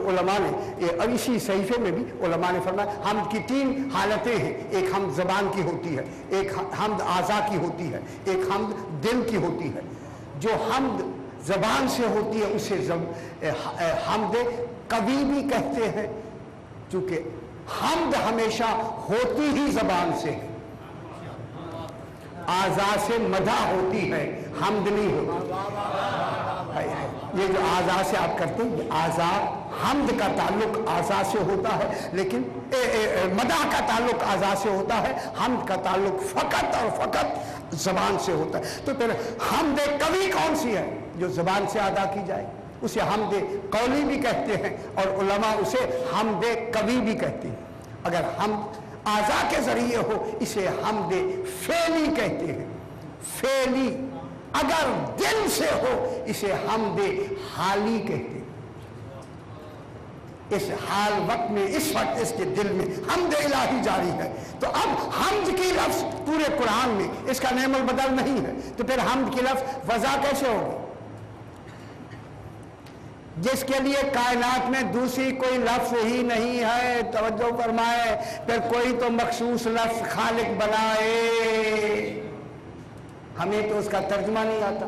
उलमा ने और इसी सहीफे में भी उलमा ने फरमाया हमद की 3 हालतें हैं। एक हमद ज़बान की होती है, एक हमद आज़ा की होती है, एक हमद दिल की होती है। जो हमद ज़बान से होती है उसे हमद कवी भी कहते हैं, चूँकि हमद हमेशा होती ही ज़बान से है। आज़ा से मदा होती है, हमद नहीं होती। ये जो आज़ा से आप करते हैं, आज़ा हमद का ताल्लुक आज़ा से होता है, लेकिन मदा का ताल्लुक आज़ा से होता है, हमद का ताल्लुक फ़कत और फ़कत ज़बान से होता है। तो फिर हमद कवी कौन सी है? जो ज़बान से अदा की जाए उसे हमद कौली भी कहते हैं और उलमा उसे हमद कवी भी कहते हैं। अगर हम आज़ा के जरिए हो इसे हमद फेली कहते हैं, फेली। अगर दिल से हो इसे हमद हाली कहते हैं। इस हाल वक्त में, इस वक्त इसके दिल में हमद इलाही जारी है। तो अब हमद की लफ्ज पूरे कुरान में इसका नेमुल बदल नहीं है, तो फिर हमद की लफ्ज वज़ा कैसे होगी? जिसके लिए कायनात में दूसरी कोई लफ्ज ही नहीं है, तवज्जो फरमाए, फिर कोई तो मखसूस लफ्ज खालिक बनाए। हमें तो उसका तर्जमा नहीं आता।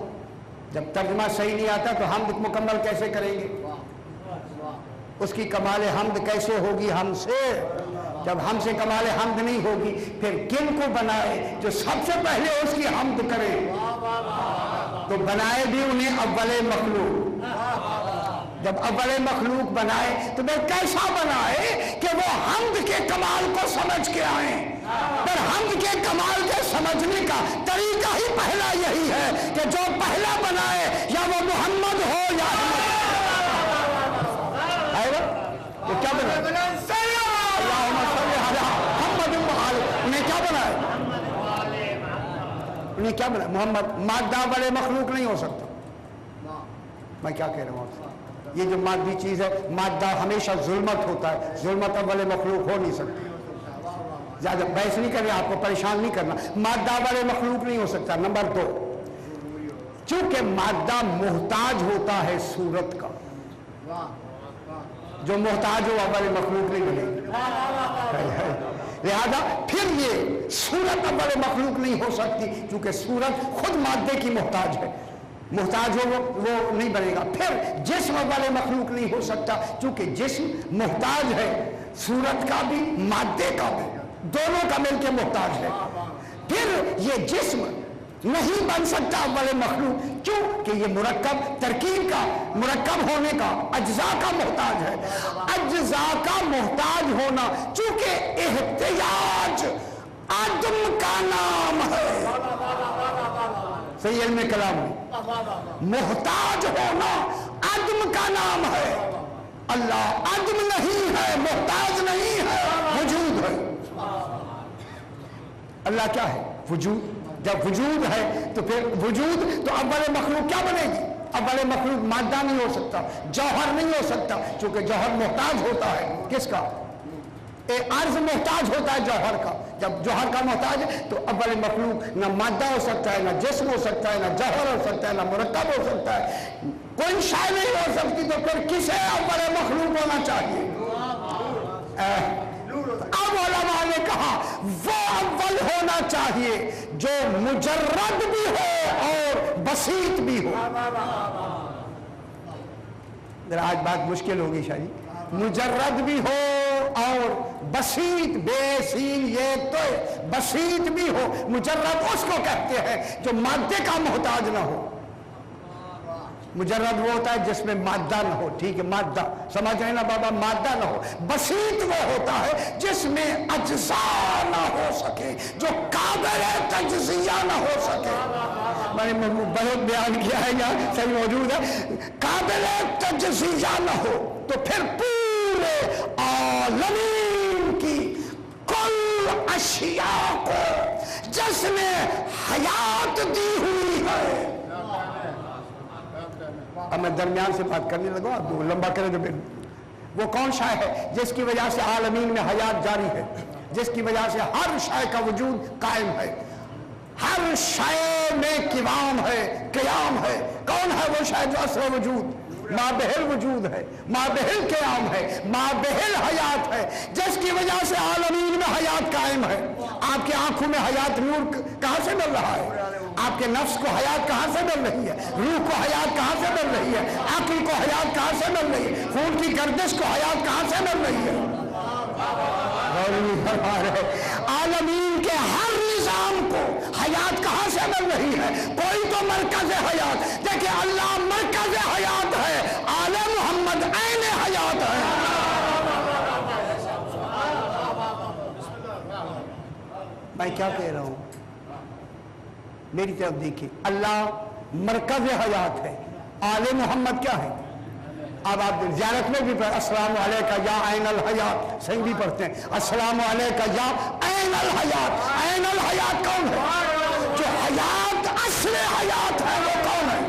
जब तर्जमा सही नहीं आता तो हमद मुकम्मल कैसे करेंगे? उसकी कमाल हमद कैसे होगी हमसे? जब हमसे कमाल हमद नहीं होगी फिर किन को बनाए जो सबसे पहले उसकी हमद करे? तो बनाए भी उन्हें अव्वले मखलूक। जब अव्वले मखलूक बनाए तो फिर कैसा बनाए कि वो हमद के कमाल को समझ के आए। पर हमद के कमाल के समझने का तरीका ही पहला यही है कि जो पहला बनाए या वो मोहम्मद हो या वो क्या बनाए? उन्हें क्या बनाए? उन्हें क्या बनाए? मोहम्मद। मादा वाले मखलूक नहीं हो सकता। मैं क्या कह रहा हूँ आपसे? ये जो मादी चीज है, मादा हमेशा जुल्मत होता है, जुल्मत वाले मखलूक हो नहीं सकते। ज्यादा बहस नहीं करनी, आपको परेशान नहीं करना। मादा वाले मखलूक नहीं हो सकता। नंबर 2, चूंकि मादा मोहताज होता है सूरत का, जो मोहताज हो वाले मखलूक नहीं बनेगी। लिहाजा फिर ये सूरत वाले मखलूक नहीं हो सकती, क्योंकि सूरत खुद मादे की मोहताज है। मोहताज हो वो नहीं बनेगा। फिर जिस्म वाले मखलूक नहीं हो सकता, क्योंकि जिस्म मोहताज है, सूरत का भी मादे का भी, दोनों का मिलकर मोहताज है। फिर ये जिस्म नहीं बन सकता वाले मखलूक, क्यों कि ये मुरक्कब तरकीब का, मुरक्कब होने का, अज्जा का मोहताज है। अज्जा का मोहताज होना चूंकि एहतियाज आदम का नाम है, सही इल्म कलाम में मोहताज होना आदम का नाम है। अल्लाह आदम नहीं है, मोहताज नहीं है, वजूद है। अल्लाह क्या है? वजूद। जब वजूद है तो फिर वजूद, तो अव्वल मखलूक क्या बनेगी? अव्वल मखलूक मादा नहीं हो सकता, जौहर नहीं हो सकता, क्योंकि जौहर मोहताज होता है किसका? अर्ज मोहताज होता है जौहर का। जब जौहर का मोहताज है तो अव्वल मखलूक न मादा हो सकता है, न जिस्म हो सकता है, न जौहर हो सकता है, न मुरक्कब हो सकता है, कोई शाय नहीं हो सकती। तो फिर किसे अव्वल मखलूक होना चाहिए? अब उलमा ने कहा वो अव्वल होना चाहिए जो मुजर्रद भी हो और बसीत भी हो। आज बात मुश्किल होगी शायद। मुजर्रद भी हो और बसीत, बेसीन ये तो बसीत भी हो। मुजर्रद उसको कहते हैं जो मादे का मोहताज ना हो। मुजर्रद वो होता है जिसमें मादा न हो, ठीक है, मादा समझ रहे ना बाबा, मादा न हो। बसीत वो होता है जिसमें अज्जा ना हो सके, जो काबिल तज्जिया ना हो सके। मैंने बहुत बयान किया है, यहाँ सही मौजूद है। काबिल तज्जिया ना हो तो फिर पूरे आलमीन की कुल अशिया को जिसने हयात दी हुई है। अब मैं दरमियान से बात करने लगा, आप लंबा करें तो फिर वो कौन शय है जिसकी वजह से आलमीन में हयात जारी है, जिसकी वजह से हर शय का वजूद कायम है, हर शय में किवाम है, क़याम है। कौन है वो शय जो असर वजूद, माबहिल वजूद है, माबहिल क़याम है, माबहिल हयात है, जिसकी वजह से आलमीन में हयात कायम है। आपकी आंखों में हयात नूर कहां से मिल रहा है? आपके नफ्स को हयात कहां से मिल रही है? रूह को हयात कहां से मिल रही है? अक्ल को हयात कहां से मिल रही है? खून की गर्दिश को हयात कहां से मिल रही है? आलमीन के हर निजाम को हयात कहां से मिल रही है? कोई तो मरकज हयात। देखिए अल्लाह मरकज हयात है, आले मोहम्मद ऐन हयात है। मैं क्या कह रहा हूं, मेरी तरफ देखिए, अल्लाह मरकज हयात है, आले मोहम्मद क्या है? अब आप ज़ियारत में भी अस्सलाम अलैका या ऐनल हयात सही भी पढ़ते हैं, अस्सलाम अलैका या ऐनल हयात। ऐनल हयात कौन है? जो हयात असल हयात है वो कौन है?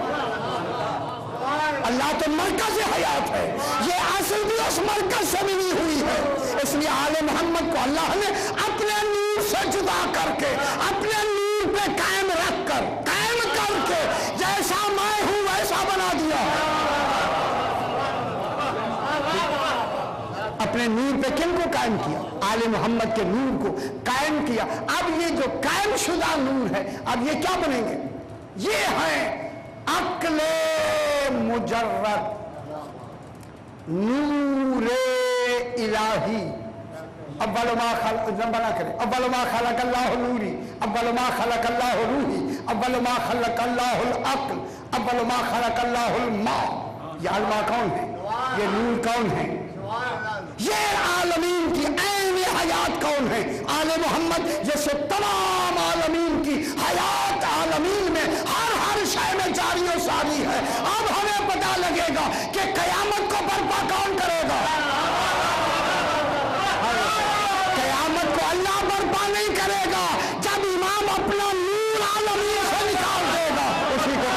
अल्लाह तो मरकज हयात है, ये असल भी उस मरकज से मिली हुई है। इसलिए आले मोहम्मद को अल्लाह ने अपने नूर से जुदा करके, अपने नूर पे कायम रखकर, कायम करके, जैसा मैं हूं वैसा बना दिया। अपने नूर पे किन को कायम किया? आले मोहम्मद के नूर को कायम किया। अब ये जो कायम शुदा नूर है, अब ये क्या बनेंगे? ये है अक्ले मुजर्रद, नूरे इलाही। अव्वल मा खलक़ल्लाहु नूरी, अव्वल मा खलक़ल्लाहु रूही, अव्वल मा खलक़ल्लाहुल अक्ल, अव्वल मा खलक़ल्लाहुल मा। ये अलमा कौन है? ये नूर कौन है? ये आलमीन की ऐन हयात कौन है? आले मोहम्मद। जैसे तमाम आलमीन की हयात आलमीन में हर शय में जारी और सारी है। अब हमें पता लगेगा कि कयामत को बर्पा कौन करेगा। कयामत को अल्लाह बर्पा नहीं करेगा, जब इमाम अपना नूर आलमीन से निकाल देगा उसी को।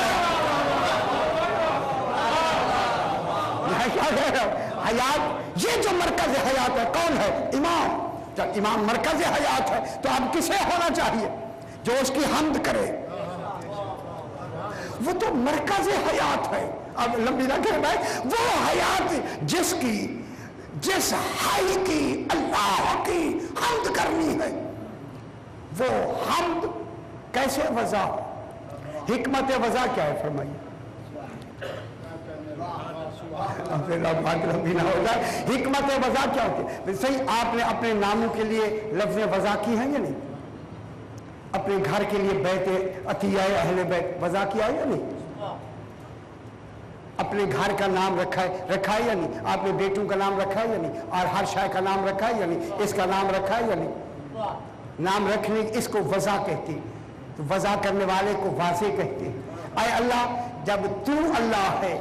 क्या कह रहा हूं? हयात, ये जो मरकज हयात है कौन है? इमाम। जब इमाम मरकज हयात है तो अब किसे होना चाहिए? जो उसकी हम्द करे, वो तो मरकज हयात है। अब लंबी ना करें भाई, वो हयात जिसकी, जिस हाई की अल्लाह की हम्द करनी है, वो हम्द कैसे वज़ा? हिकमत वज़ा क्या है फरमाइए? बात लंबी ना हो जाए। हिकमत वज़ा क्या होती है? सही, आपने अपने नामों के लिए लफ्ज़ वज़ा की है या नहीं? अपने घर के लिए बैत अतिया अहले बैत वज़ा किया है या नहीं? अपने घर का नाम रखा है या नहीं? आपने बेटों का नाम रखा है या नहीं? और हर शाय का नाम रखा है या नहीं? इसका नाम रखा है या नहीं? नाम रखने इसको वज़ा कहती, तो वज़ा करने वाले को वाज़े कहते हैं। आए अल्लाह, जब तू अल्लाह है,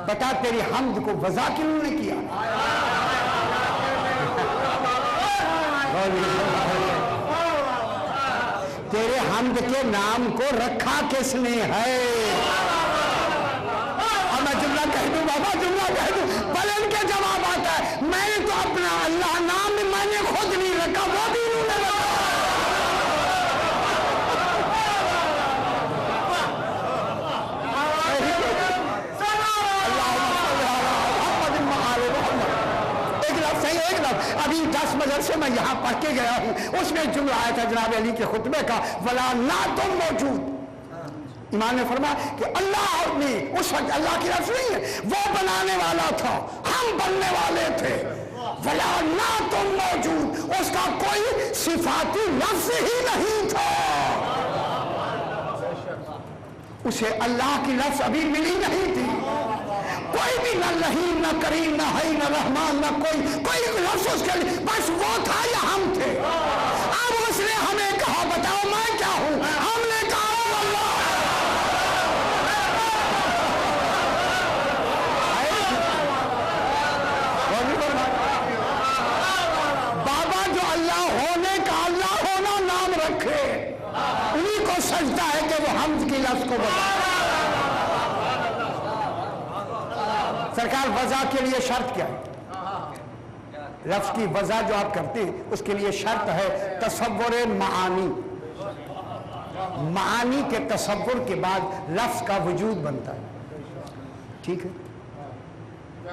बता तेरी हम्द को वज़ा क्यों नहीं किया? तेरे हम्द के नाम को रखा किसने है? और मैं जुमला कह दूं बाबा, जुमला कह दूं, भले इनके जवाब आता है, मैंने तो अपना अल्लाह नाम मैंने खुद नहीं रखा, वो भी इन्होंने रखा। अभी 10 मदरसे मैं यहाँ पढ़ के गया हूँ, उसमें जुमला आया था जनाब अली के खुतबे का, वला ना तुम मौजूद। इमाम ने फरमाया कि अल्लाह ने उस वक्त, अल्लाह की लफ्ज़ नहीं है, वो बनाने वाला था, हम बनने वाले थे। वला ना तुम मौजूद, उसका कोई सिफाती लफ्ज़ ही नहीं था। उसे अल्लाह की लफ्ज अभी मिली नहीं थी। कोई भी न रहीम न करीम न हई न रहमान न कोई लफ्ज उसके लिए, बस वो था या हम थे। अब उसने हमें कहा बताओ मैं क्या हूं? हमने कहा अल्लाह। बाबा जो अल्लाह होने का अल्लाह होना नाम रखे, उन्हीं को सजदा है कि वो हमद की लफ्ज को बताए। सरकार वजह के लिए शर्त क्या है? लफ्ज की वजह जो आप करते हैं उसके लिए शर्त है तसव्वुर मानी। मानी के तसव्वुर के बाद लफ्ज का वजूद बनता है। ठीक है,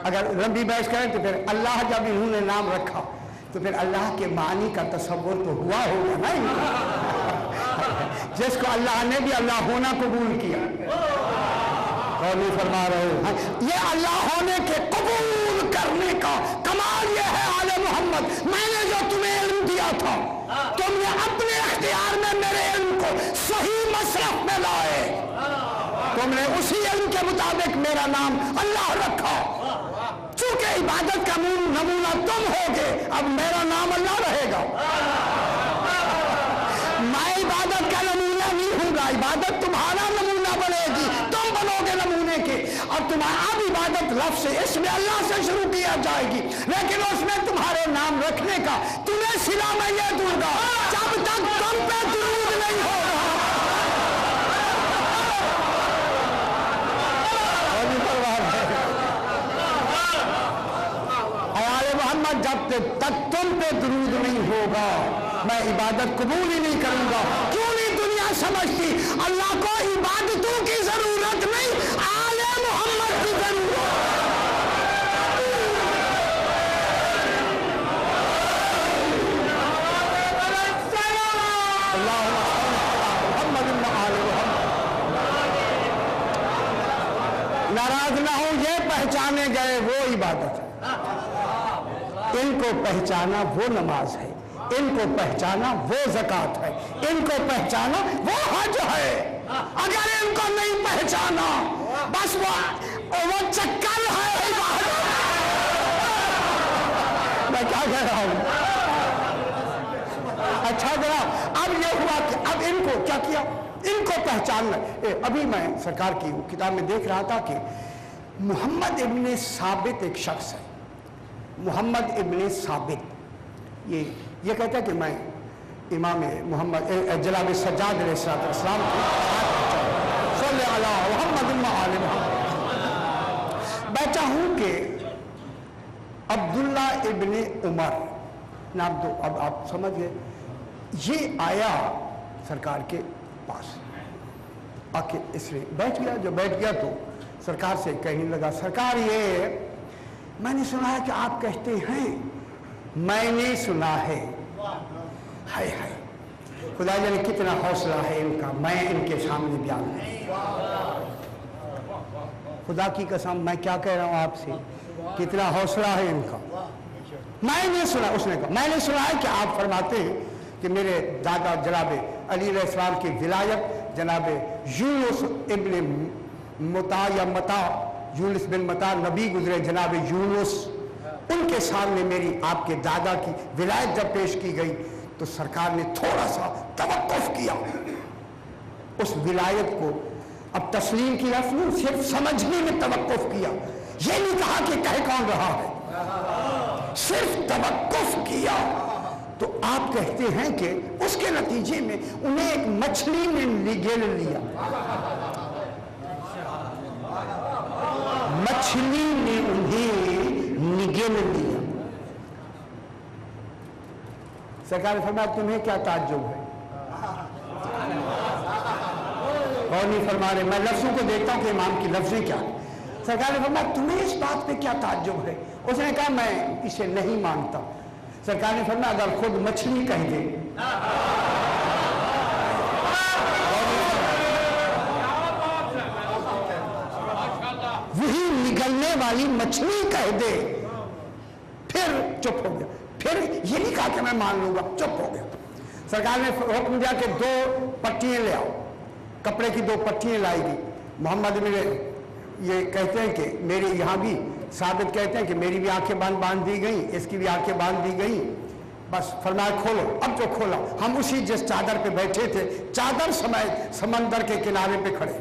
अगर लंबी बहस करें तो फिर अल्लाह जब इन्होंने नाम रखा तो फिर अल्लाह के मानी का तसव्वुर तो हुआ होगा ना जिसको अल्लाह ने भी अल्लाह होना कबूल किया। और नहीं फरमा रहे हैं ये अल्लाह होने के कबूल करने का कमाल ये है आले मोहम्मद, मैंने जो तुम्हें इल्म दिया था तुमने अपने इख्तियार में मेरे इल्म को सही मसरफ में लाए, तुमने उसी इल्म के मुताबिक मेरा नाम अल्लाह रखा। चूंकि इबादत का नमूना तुम होगे, अब मेरा नाम अल्लाह रहेगा। मैं इबादत का नमूना नहीं हूँगा, इबादत तुम्हारा नमूना बनेगी, तुम बनोगे नमूने के। और तुम्हारा अब इबादत लफ्ज से इसमें अल्लाह से शुरू किया जाएगी, लेकिन उसमें तुम्हारे नाम रखने का तुम्हें सिला मैं ये दूंगा जब तक तुम पे दुरूद नहीं होगा। आले मोहम्मद जब तक तुम पे दुरूद नहीं होगा मैं इबादत कबूल ही नहीं करूंगा। क्यों नहीं दुनिया समझती अल्लाह को इबादतों की जरूरत नहीं, आले मोहम्मद की जरूरत। नाराज ना हो, ये पहचाने गए वो इबादत है, इनको पहचाना वो नमाज है, इनको पहचाना वो ज़कात है, इनको पहचाना वो हज है। अगर इनको नहीं पहचाना बस वो चक्कर है। मैं क्या कह रहा हूं? अच्छा जरा अब ये हुआ कि अब इनको क्या किया, इनको पहचानना। अभी मैं सरकार की किताब में देख रहा था कि मोहम्मद इब्ने साबित एक शख्स है, मोहम्मद इब्ने साबित, ये कहता है कि मैं इमाम मोहम्मद जनाब सज्जाद अलैहिस्सलाम मैं चाहूँ कि अब्दुल्ला इब्ने उमर नाम दो। अब आप समझ गए, ये आया सरकार के पास आके इसने बैठ गया। जो बैठ गया तो सरकार से कहने लगा, सरकार ये मैंने सुना है कि आप कहते हैं, मैंने सुना है। हाय हाय, खुदा जाने कितना हौसला है इनका, मैं इनके सामने बयान नहीं। खुदा की कसम मैं क्या कह रहा हूं आपसे, कितना हौसला है इनका। मैंने सुना, उसने कहा मैंने सुना है कि आप फरमाते हैं कि मेरे दादा जनाब अली अलैहिस्सलाम की विलायत जनाब यूनुस इब्ने मुता या मता, यूनुस बिन मता नबी गुजरे जनाब यूनुस, उनके सामने मेरी आपके दादा की विलायत जब पेश की गई तो सरकार ने थोड़ा सा तवक्कुफ किया, उस विलायत को अब तस्लीम की लफ्ज़ नहीं, सिर्फ समझने में तवक्कुफ किया। ये नहीं कहा कि कह कौन रहा है, सिर्फ तवक्कुफ किया। तो आप कहते हैं कि उसके नतीजे में उन्हें एक मछली ने निगल लिया, मछली ने उन्हें निगल लिया। सरकार ने फरमाया तुम्हें क्या ताज्जुब है? और नहीं फरमा रहे, मैं लफ्जों को देखता हूं कि इमाम की लफ्जें क्या है। सरकार ने फरमाया तुम्हें इस बात पे क्या ताज्जुब है? उसने कहा मैं इसे नहीं मानता। सरकार ने फरमाया अगर खुद मछली कह दे, वही निगलने वाली मछली कह दे, फिर चुप हो गया। फिर ये नहीं कहा कि मैं मान लूंगा, चुप हो गया। सरकार ने हुक्म दिया कि 2 पट्टियां ले आओ, कपड़े की 2 पट्टियाँ लाएगी। मोहम्मद मेरे ये कहते हैं कि मेरे यहाँ भी साबित कहते हैं कि मेरी भी आंखें बांध दी गई, इसकी भी आंखें बांध दी गई। बस फरमाया खोलो। अब जो खोला, हम उसी जिस चादर पे बैठे थे, चादर समेत समंदर के किनारे पे खड़े।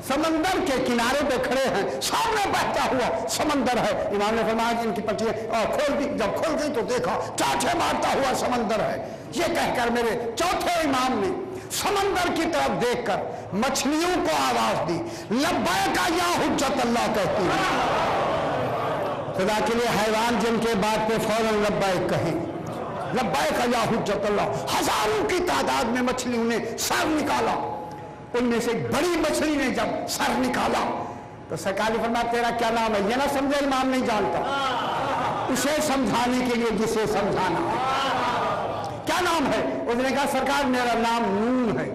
समंदर के किनारे पे खड़े हैं, सामने बहता हुआ समंदर है। इमाम ने फरमाया इनकी पट्टियां खोल दी। जब खोल गई तो देखा चाटे मारता हुआ समंदर है। ये कहकर मेरे चौथे इमाम ने समंदर की तरफ देखकर मछलियों को आवाज दी, लब्बैक या हुज्जत अल्लाह कहती है। खुदा के लिए हैवान जिनके बात पे फौरन लब्बैक कहे, लब्बैक या हुज्जत अल्लाह। हजारों की तादाद में मछलियों ने सर निकाला। उनमें से एक बड़ी मछली ने जब सर निकाला तो सरकार ने फरमाया तेरा क्या नाम है? ये ना समझे इमाम नहीं जानता, उसे समझाने के लिए जिसे समझाना है। क्या नाम है? उसने कहा सरकार मेरा नाम नून है।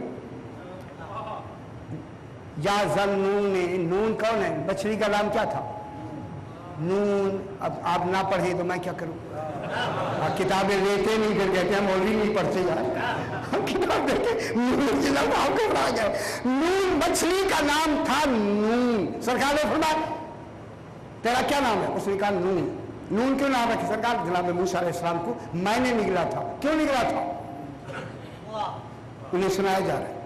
या ज़न्नून। नून कौन है? मछली का नाम क्या था? नून। अब आप ना पढ़े तो मैं क्या करूं? किताबें लेते नहीं, फिर कहते हैं मौलवी नहीं पढ़ते यार। किताब देखे नून मछली का नाम था नून। सरकार ने फरमाया तेरा क्या नाम है? उसने कहा नून। नून क्यों नाम है? सरकार जनाब मूसा अलैहिस्सलाम को मैंने निकला था। क्यों निकला था? उन्हें सुनाया जा रहा है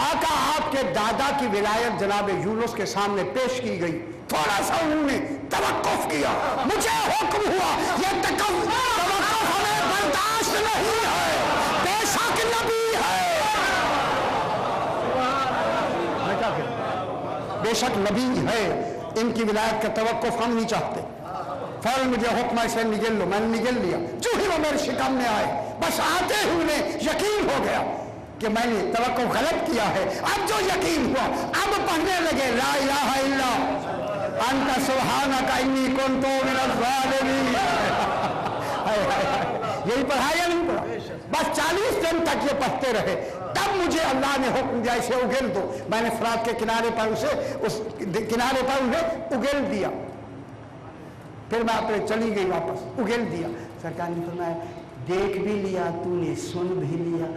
आका आपके दादा की विलायत जनाब यूनुस के सामने पेश की गई। थोड़ा सा उन्होंने तवक्कुफ किया, मुझे हुक्म हुआ ये तवक्कुफ हमें बर्दाश्त नहीं है, बेशक नबी है। बेशक नबी है, इनकी विलायत का तवक्कुफ हम नहीं चाहते। फौरन मुझे हुक्म ऐसे निगल लो। मैंने निगल लिया। जो ही वो मेरे शिकम में आए, बस आते ही उन्हें यकीन हो गया कि मैंने तवक्कुफ गलत किया है। अब जो यकीन हुआ, अब पढ़ने लगे ला इलाहा इल्ला अंता सुब्हानका इन्नी कुन्तु मिनज़ ज़ालिमीन। यही पढ़ाया नहीं पढ़ा, बस 40 दिन तक ये पढ़ते रहे। तब मुझे अल्लाह ने हुक्म दिया इसे उगेल दो। मैंने फरात के किनारे पर उसे उस किनारे पर उन्हें उगेल दिया। फिर मैं अपने चली गई वापस, उगेल दिया। सरकार ने फरमाया देख भी लिया तूने, सुन भी लिया।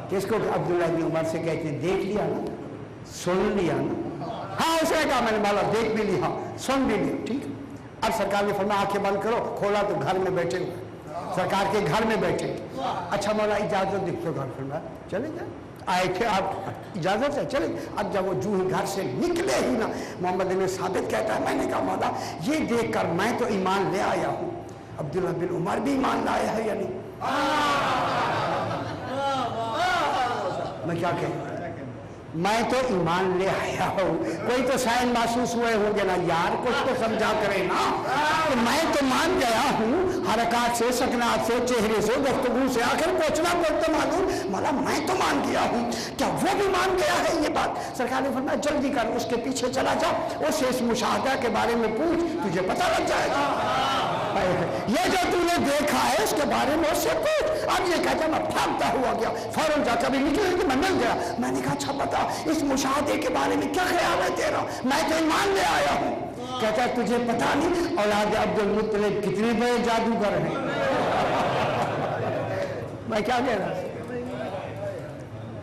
किसको? अब्दुल्लाह इब्न उमर से कहते हैं देख लिया ना, सुन लिया ना। हाँ उसने कहा मैंने माला देख भी लिया, सुन भी लिया। ठीक। अब सरकार ने फरमाया आंखें बंद करो। खोला तो घर में बैठे हुए, सरकार के घर में बैठे। अच्छा मौला इजाजत दिखो घर। फरमाया चले जाए, आए थे आप, इजाजत है चले। अब जब वो जू ही घर से निकले ही ना, मोहम्मद ने साबित कहता है मैंने कहा मौला ये देख कर मैं तो ईमान ले आया हूँ, अब्दुल्लाह बिन उमर भी ईमान लाया है या नहीं? मैं क्या कहूँ, मैं तो ईमान ले आया हूँ। कोई तो शायद महसूस हुए होंगे ना यार, कुछ तो समझा करे ना। तो मैं तो मान गया हूँ, हरकत से, सकनात से, चेहरे से, गुफ्तगू से, आखिर पहुंचना पड़ता मालूम। मतलब मैं तो मान गया हूँ, क्या वो भी मान गया है? ये बात सरकार ने फरमाया जल्दी कर, उसके पीछे चला जा, उससे इस मुशाहदा के बारे में पूछ, तुझे पता लग जाएगा। ये जो तूने देखा है उसके बारे में उससे पूछ। अब ये कहता मैं भागता हुआ गया, फौरन जाकर भी निकले कि मैं मिल गया। मैंने कहा अच्छा बता इस मुशाहदे के बारे में क्या ख्याल है तेरा? मैं तो ईमान ले आया हूँ। कहता है तुझे पता नहीं औलाद अब्दुल मुत्तलिब कितने बड़े जादूगर हैं। मैं क्या कह रहा?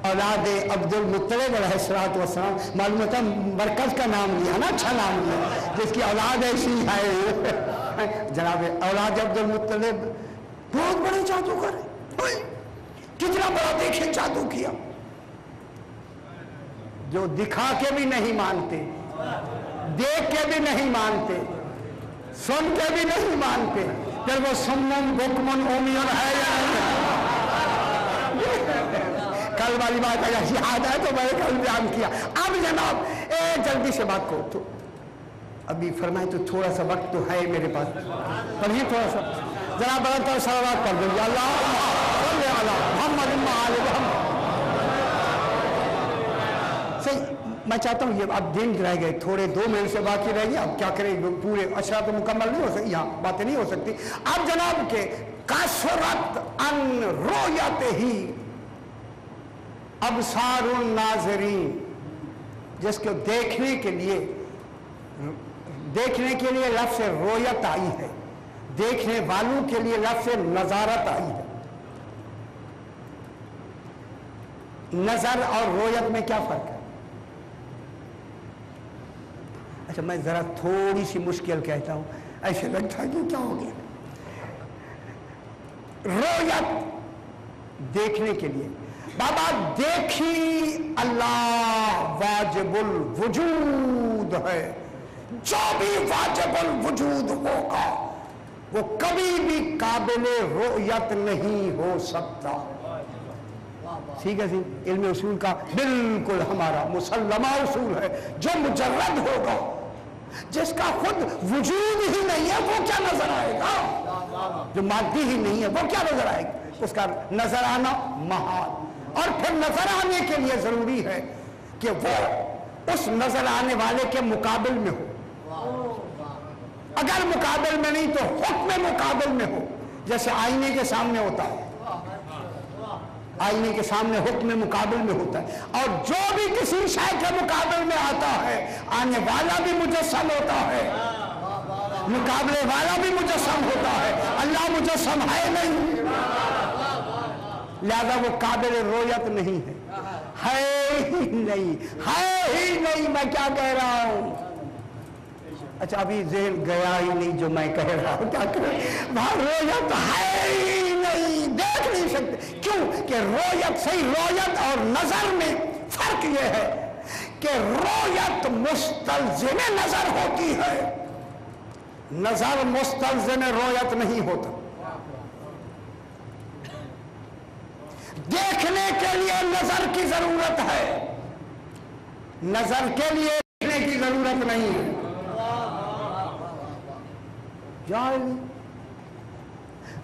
औलाद अब्दुल मुत्तलिब अलैहिस्सलात वस्सलाम, मालूम होता मरकज का नाम लिया ना, अच्छा नाम लिया, जिसकी औलाद ऐसी है। जनाब औलाद अब्दुल मुत्तलिब बहुत बड़े जादूगर है। कितना बड़ा देखे जादू किया, जो दिखा के भी नहीं मानते, देख के भी नहीं मानते, सुन के भी नहीं मानते, फिर वो सुम्मुन बुकमुन उमियुन है या नहीं? कल वाली बात अगर याद है तो मैंने कल बयान किया। अब जनाब जल्दी से बात करो तो अभी फरमाए तो थोड़ा सा वक्त तो है मेरे पास, पढ़िए थोड़ा सा जनाब, बड़ा तो सलावत पढ़ दो अल्लाह मोहम्मद सही। मैं चाहता हूँ ये अब दिन रह गए, थोड़े 2 महीने से बाकी रह गए। अब क्या करें, पूरे अशरा तो मुकम्मल नहीं हो सकती, यहाँ बातें नहीं हो सकती। अब जनाब के कसरत अन रोयत ही अबसारुन नाज़रीन, जिसको देखने के लिए लफ्ज़ रोयत आई है, देखने वालों के लिए लफ्ज़ नज़ारत आई है। नजर और रोयत में क्या फर्क है? अच्छा, मैं जरा थोड़ी सी मुश्किल कहता हूं, ऐसे लगता है कि क्या हो गया। रोयत देखने के लिए, बाबा देखी अल्लाह वाजिबुल वजूद है, जो भी वाजिबुल वजूद होगा वो कभी भी काबिले रोयत नहीं हो सकता। ठीक है जी, इल्म उसूल का बिल्कुल हमारा मुसल्लमा उसूल है। जो मुजर्रद होगा, जिसका खुद वजूद ही नहीं है, वो क्या नजर आएगा? जो मादी ही नहीं है वो क्या नजर आएगा? उसका नजर आना महाल। और फिर नजर आने के लिए जरूरी है कि वो उस नजर आने वाले के मुकाबिल में हो। अगर मुकाबिल में नहीं तो हुक्म मुकाबिल में हो। जैसे आईने के सामने होता है, आईने के सामने हुक्म मुकाबिल में होता है, और जो भी किसी शय के मुकाबिल में आता है, आने वाला भी मुजस्सम होता है, मुकाबले वाला भी मुजस्सम होता है। अल्लाह मुजस्सम है नहीं, लिहाजा वो काबिल रोयत नहीं है ही नहीं, है ही नहीं। मैं क्या कह रहा हूं? अच्छा, अभी ज़हन गया ही नहीं जो मैं कह रहा हूं। क्या करें, वहां रोयत है ही नहीं, देख नहीं सकते। क्यों कि रोयत, सही रोयत और नजर में फर्क यह है कि रोयत मुस्तलज़िम नजर होती है, नजर मुस्तलज़िम रोयत नहीं होता। देखने के लिए नजर की जरूरत है, नजर के लिए देखने की जरूरत नहीं है।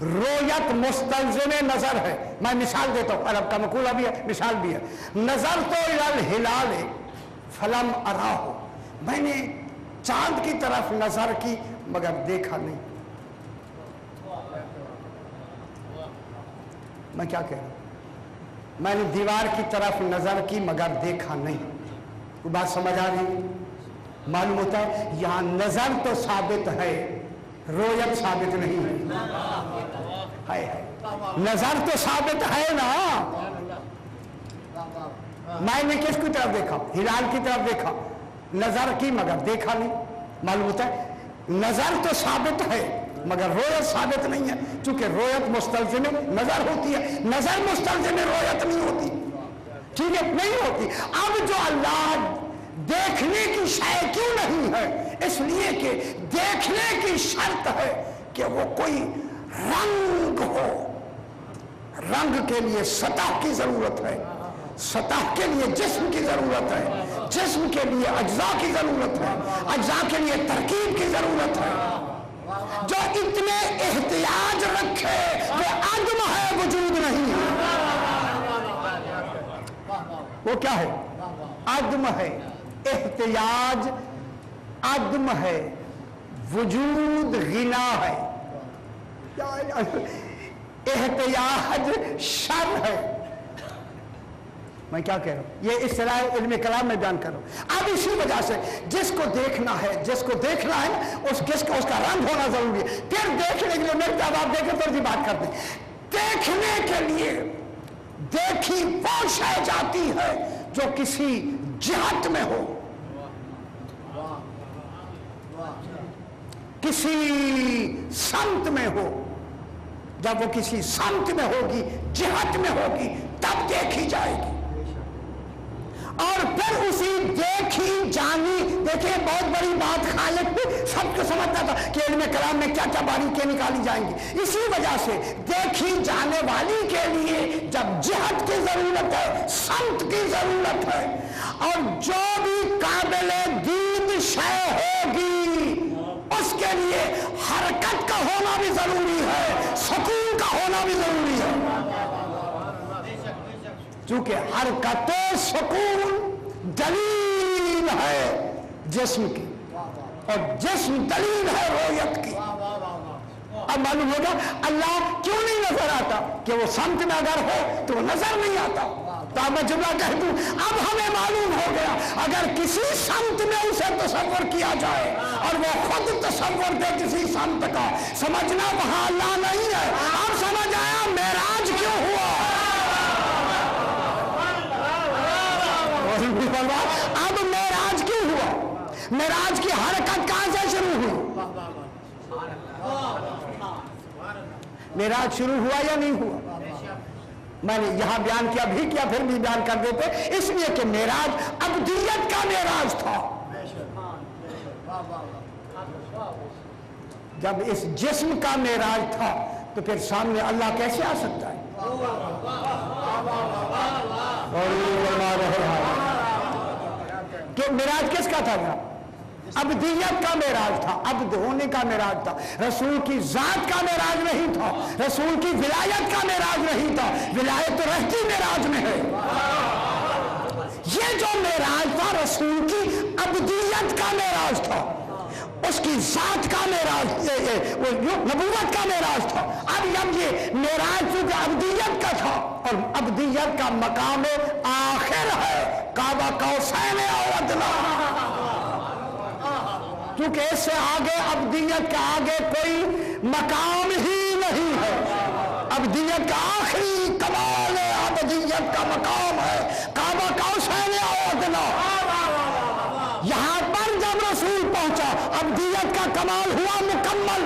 रोयत मुस्तलज़िम नजर है। मैं मिसाल देता हूं, अरब का मकूला भी है, मिसाल भी है। नजर तो इलल हिलाल फलम अराहो, मैंने चांद की तरफ नजर की मगर देखा नहीं। मैं क्या कह रहा हूं? मैंने दीवार की तरफ नजर की मगर देखा नहीं। वो बात समझ आ रही? मालूम होता है यहां नजर तो साबित है, रोयत साबित नहीं है। नजर तो साबित है ना। मैंने किसकी तरफ देखा? हिलाल की तरफ देखा, नजर की मगर देखा नहीं। मालूम होता है नजर तो साबित है मगर रोयत साबित नहीं है, क्योंकि रोयत मुस्तलज़िम नजर होती है, नजर मुस्तलज़िम रोयत नहीं होती। ठीक है, नहीं होती। अब जो अल्लाह देखने की शय क्यों नहीं है? इसलिए कि देखने की शर्त है कि वो कोई रंग हो। रंग के लिए सतह की जरूरत है, सतह के लिए जिस्म की जरूरत है, जिस्म के लिए अज्जा की जरूरत है, अज्जा के लिए तरकीब की जरूरत है। जो इतने एहतियाज रखे वो आदम है, वजूद नहीं है। वो क्या है? आदम है। एहतियाज आदम है, वजूद गिना है। एहतियाज शर है। मैं क्या कह रहा हूं? ये इस तरह इल्म कलाम में बयान कर रहा हूं। अब इसी वजह से जिसको देखना है, जिसको देखना है उसका रंग होना जरूरी है। फिर देखने के लिए मेरे जब आप देखें तो बात करते हैं, देखने के लिए देखी वो शय जाती है जो किसी जिहत में हो, किसी संत में हो। जब वो किसी संत में होगी, जिहत में होगी, तब देखी जाएगी। और फिर उसी देखी जानी, देखिए बहुत बड़ी बात खालिक भी सबको समझता था कि इल्म कलाम में क्या क्या बारीकियां निकाली जाएंगी। इसी वजह से देखी जाने वाली के लिए जब जिहत की जरूरत है, संत की जरूरत है, और जो भी काबिल दीद शय होगी उसके लिए हरकत का होना भी जरूरी है, सुकून का होना भी जरूरी है। चूंकि हरकत सुकून दलील है जिस्म की, और जिस्म दलील है रोयत की। अब मालूम होगा अल्लाह क्यों नहीं नजर आता? कि वो संत में अगर हो तो नजर नहीं आता। तो अब मैं जुमला कह दूं, अब हमें मालूम हो गया अगर किसी संत में उसे तसव्वुर किया जाए और वो खुद तसव्वुर दे किसी संत का, समझना वहां अल्लाह नहीं है। अब समझ आया मेराज क्यों हुआ? मेराज की हरकत कहां से शुरू हुई? मेराज शुरू हुआ या नहीं हुआ? मैंने यहां बयान किया भी किया, फिर भी बयान कर देते, इसलिए कि मेराज अब्दियत का मेराज था। जब इस जिस्म का मेराज था तो फिर सामने अल्लाह कैसे आ सकता है? कि मेराज किसका था? अब्दियत का मेराज था, अब्द होने का मेराज था। रसूल की जात का मेराज नहीं था, रसूल की विलायत का मेराज नहीं था। विलायत तो रहती मेराज में है। ये जो मेराज था रसूल की अब्दियत का मेराज था, उसकी जात का मेराज, नबूवत का मेराज था। अब जब ये मेराज चूंकि अब्दियत का था और अब्दियत का मकाम आखिर है, काबा कौसैन औ अदना, क्योंकि इससे आगे अब्दियत के आगे कोई मकाम ही नहीं है। अब्दियत का आखिरी कमाल अब्दियत का मकाम है काबा कौसैन औ अदना। यहां पर जब रसूल पहुंचा अब्दियत का कमाल हुआ मुकम्मल।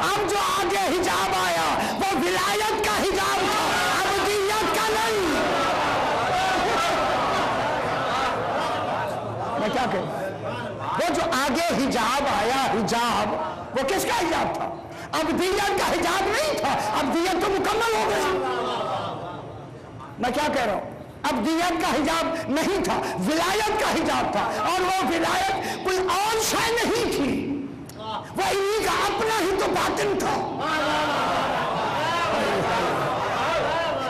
अब जो आगे हिजाब आया वो विलायत का हिजाब था, अब्दियत का नहीं। मैं क्या कहूं? वो जो आगे हिजाब आया, हिजाब वो किसका हिजाब था? अब्दियत का हिजाब नहीं था। अब्दियत तो मुकम्मल हो गई। मैं क्या कह रहा हूं? अब्दियत का हिजाब नहीं था, विलायत का हिजाब था। और वो विलायत कोई और शय नहीं थी, वो इन्हीं का अपना ही तो बातिन था।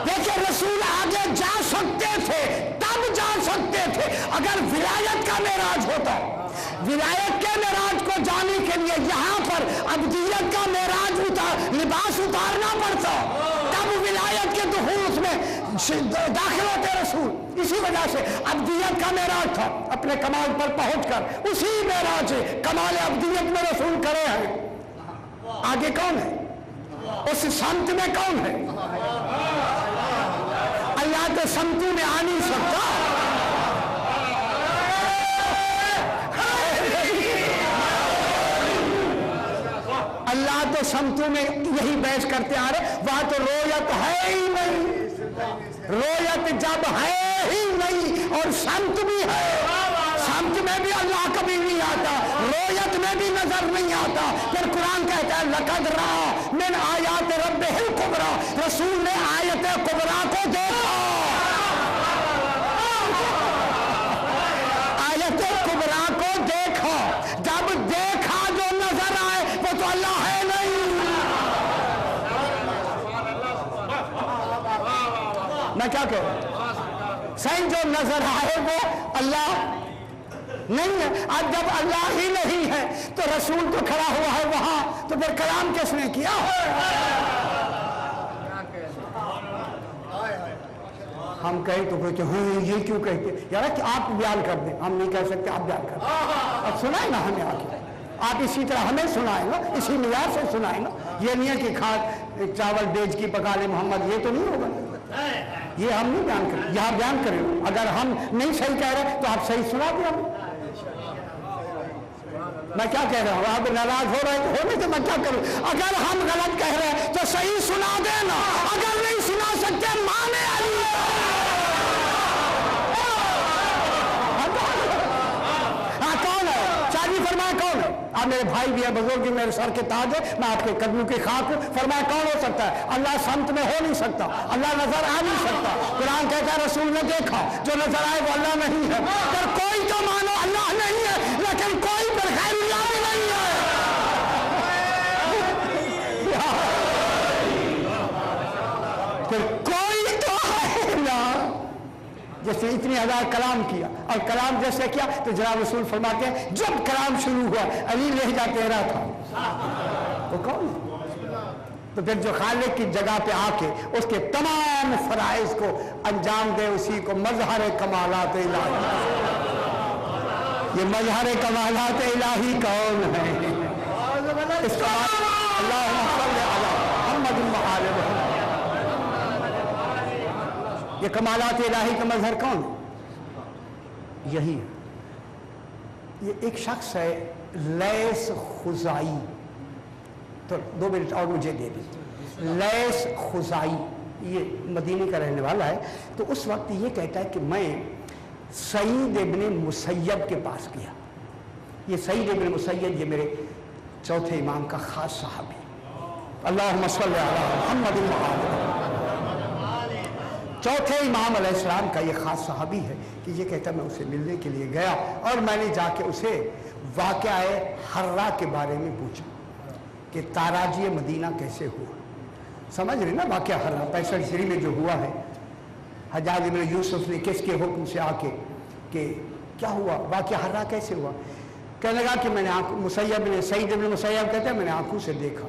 देखिए रसूल आगे जा सकते थे, तब जा सकते थे अगर विलायत का मेराज होता। विलायत के मेराज को जाने के लिए यहां पर अब्दियत का मेराज लिबास उतारना पड़ता, तब विलायत के दुखूल उसमें दाखिल होते रसूल। इसी वजह से अब्दियत का मेराज था, अपने कमाल पर पहुंचकर उसी मेराज से कमाल अब्दियत में रसूल करे हैं। आगे कौन है? उस संत में कौन है? अल्लाह तो संतों में आ नहीं सकता। अल्लाह तो संतों में यही बहस करते आ रहे, वहां तो रोयत है ही नहीं। रोयत जब है ही नहीं और संत भी है, संत में भी अल्लाह कभी नहीं आता, रोयत में भी नजर नहीं आता। फिर कुरान कहता है लक़द रअा मिन आयात रब्बिहिल कुबरा, रसूल ने आयत कुबरा को देखा। आयत कुबरा को देखा, जब देखा जो नजर आए वो तो अल्लाह है नहीं। मैं क्या कह रहा हूं? सही जो नजर आए वो अल्लाह नहीं है। अब जब अल्लाह ही नहीं है तो रसूल तो खड़ा हुआ है वहां, तो फिर कलाम किसने किया? हम कहें तो कहते हाँ ये क्यों कहते? यार कि आप बयान कर दें, हम नहीं कह सकते, आप बयान कर दें। अब सुनाए ना हमें आगे, आप इसी तरह हमें सुनाए ना, इसी मियार से सुनाए ना। ये नहीं है कि खाद चावल बेच की पका ले मोहम्मद, ये तो नहीं होगा। ये हम नहीं बयान करें, यहाँ बयान करें। अगर हम नहीं सही कह रहे तो आप सही सुना दें हमें। मैं क्या कह रहा हूँ? आप नाराज हो रहे तो होने से मैं क्या करूँ? अगर हम गलत कह रहे हैं तो सही सुना देना, अगर नहीं सुना सकते माने अली। हाँ कौन है? शादी फरमाए कौन है? आप मेरे भाई भी है, बुजुर्ग भी, मेरे सर के ताज है, मैं आपके कदमों की खाक हूं। फरमाए कौन हो सकता है? अल्लाह संत में हो नहीं सकता, अल्लाह नजर आ नहीं सकता। कुरान कहता है रसूल ने देखा, जो नजर आए वो अल्लाह नहीं है। पर कोई तो मानो अल्लाह नहीं है, लेकिन कोई पर गैरुल्लाह भी नहीं है। फिर कोई तो है ना। जैसे इतनी हजार कलाम किया और कलाम जैसे किया तो जनाब रसूल फरमाते हैं जब कलाम शुरू हुआ अली लहजा तेरा था। तो कौन? तो फिर जो खालिक की जगह पे आके उसके तमाम फराइज को अंजाम दे, उसी को मजहर कमालात इलाही। ये मजहर कमालात इलाही कौन है? इसका ये कमालात इलाही का मजहर कौन है? यही है। ये एक शख्स है लैस खुजाई, तो 2 मिनट और मुझे दे दीजिए। लैस खुजाई ये मदीने का रहने वाला है। तो उस वक्त ये कहता है कि मैं सईद इब्न मुसैयब के पास गया। ये सईद इब्न मुसैयब ये मेरे चौथे इमाम का खास सहाबी, अल्लाहुम्मा सल्ली अला मुहम्मद व आले। चौथे इमाम अलैहिस्सलाम का ये खास सहाबी है कि ये कहता मैं उसे मिलने के लिए गया और मैंने जाके उसे वाक़या हर्रा के बारे में पूछा कि ताराजी मदीना कैसे हुआ। समझ रहे ना वाक़या हर्रा 65 हिजरी में जो हुआ है, हज्जाज इब्न यूसुफ ने किसके हुक्म से आके कि क्या हुआ, वाक़या हर्रा कैसे हुआ। कहने लगा कि मैंने मुसैयब ने, सईद इब्न मुसैयब कहते हैं मैंने आंखों से देखा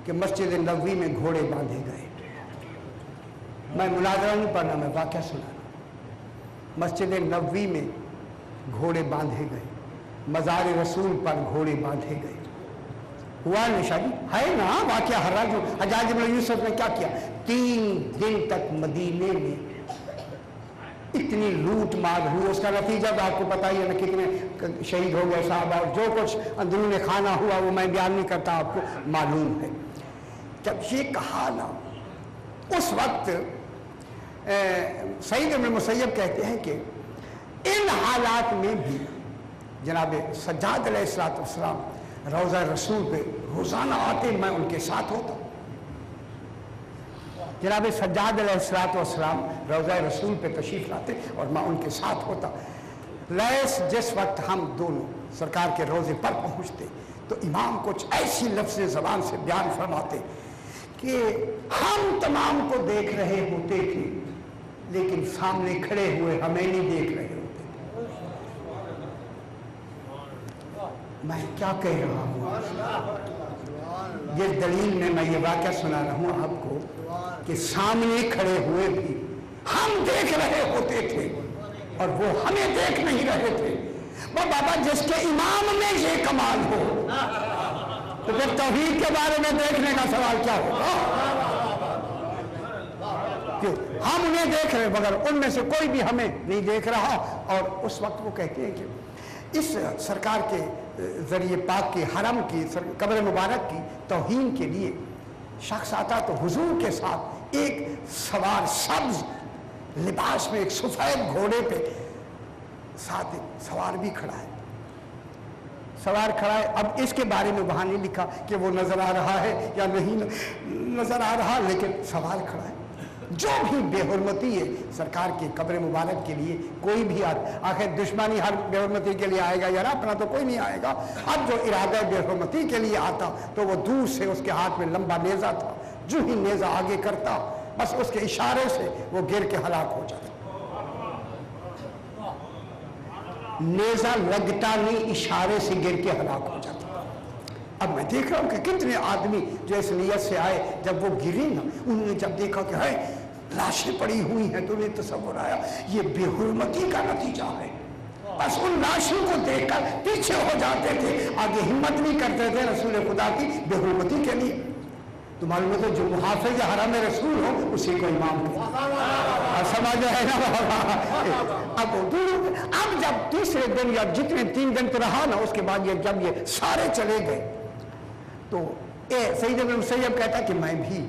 कि मस्जिद नबवी में घोड़े बांधे गए। मैं मुनाज़रा नहीं पढ़ना, मैं वाक़या सुना। मस्जिद नबवी में घोड़े बांधे गए, मज़ार रसूल पर घोड़े बांधे गए। हुआ निशानी है ना वाक़या हर्रा। जो हज्जाज इब्न यूसुफ ने क्या किया, 3 दिन तक मदीने में इतनी लूट मार हुई, उसका नतीजा तो आपको पता ही है ना, कितने शहीद हो गए साहब, और जो कुछ अंदरूनी खाना हुआ वो मैं बयान नहीं करता, आपको मालूम है। जब ये कहा ना, उस वक्त सईद इब्न मुसैयब कहते हैं कि इन हालात में भी जनाब सज्जाद अलैहिस्सलाम रोज़ा रसूल पे रोज़ाना आते, मैं उनके साथ होता। जनाब सज्जाद अलैहिस्सलाम रोज़ा रसूल पे तशरीफ़ लाते और मैं उनके साथ होता। लैस जिस वक्त हम दोनों सरकार के रोज़े पर पहुँचते तो इमाम कुछ ऐसी लफ्ज़ ज़बान से बयान फरमाते कि हम तमाम को देख रहे होते थे, लेकिन सामने खड़े हुए हमें नहीं देख रहे होते थे। मैं क्या कह रहा हूँ, जिस दलील में मैं ये वाक़या सुना रहा हूँ आपको कि सामने खड़े हुए भी हम देख रहे होते थे और वो हमें देख नहीं रहे थे। वो बाबा जिसके इमाम में ये कमाल हो तो फिर तौहीद के बारे में देखने का सवाल क्या होगा। क्यों हम उन्हें देख रहे मगर उनमें से कोई भी हमें नहीं देख रहा। और उस वक्त वो कहते हैं कि इस सरकार के जरिए पाक के हरम की कब्र मुबारक की तौहीन के लिए शख्स आता तो हुजूर के साथ एक सवार सब्ज लिबास में एक सफेद घोड़े पे साथ एक सवार भी खड़ा है, सवार खड़ा है। अब इसके बारे में वहां नहीं लिखा कि वो नजर आ रहा है या नहीं नजर आ रहा, लेकिन सवार खड़ा है। जो भी बेहुरमती है सरकार की कब्र मुबारक के लिए कोई भी आखिर दुश्मनी हर बेहुरमती के लिए आएगा यार, अपना तो कोई नहीं आएगा। अब जो इरादा बेहुरमती के लिए आता तो वो दूर से उसके हाथ में लंबा नेजा था, जो ही नेजा आगे करता बस उसके इशारे से वो गिर के हलाक हो जाता। नेजा लगता नहीं, इशारे से गिर के हलाक हो जाता। अब मैं देख रहा हूं कि कितने आदमी जो इस नियत से आए, जब वो गिरे ना, उन्होंने जब देखा कि है लाशें पड़ी हुई हैं तो उन्हें तसव्वुर आया ये बेहुरमती का नतीजा है। बस उन लाशों को देखकर पीछे हो जाते थे, आगे हिम्मत नहीं करते थे रसूल खुदा की बेहुरमती के लिए। तो मालूम है तो जो मुहाफिज हरम रसूल हो उसी को इमाम समझ है ना। अब जब तीसरे दिन या जितने 3 दिन तो रहा ना, उसके बाद ये जब ये सारे चले गए तो सईद इब्न मुसैयब कहता कि मैं भी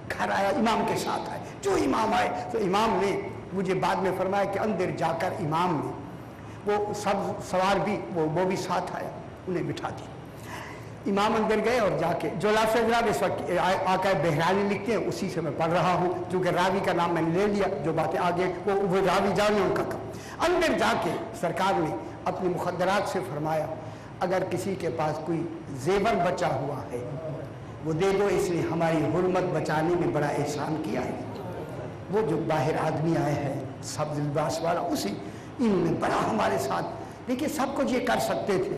घर आया, इमाम के साथ आए। जो इमाम आए तो इमाम ने मुझे बाद में फरमाया कि अंदर जाकर इमाम ने वो सब सवार भी वो भी साथ आया, उन्हें बिठा दिया। इमाम अंदर गए और जाके जो लाफिज़ इस वक्त आका बहरानी लिखते हैं उसी से मैं पढ़ रहा हूँ, चूँकि रावी का नाम मैंने ले लिया, जो बातें आगे वो रावी जाने उनका काम। अंदर जाके सरकार ने अपनी मुखद्दरात से फरमाया अगर किसी के पास कोई जेवर बचा हुआ है वो दे दो, इसने हमारी हुर्मत बचाने में बड़ा एहसान किया है। वो जो बाहर आदमी आए हैं सब्ज़ लिबास वाला, उसी इन्होंने बड़ा हमारे साथ, देखिए सब कुछ ये कर सकते थे,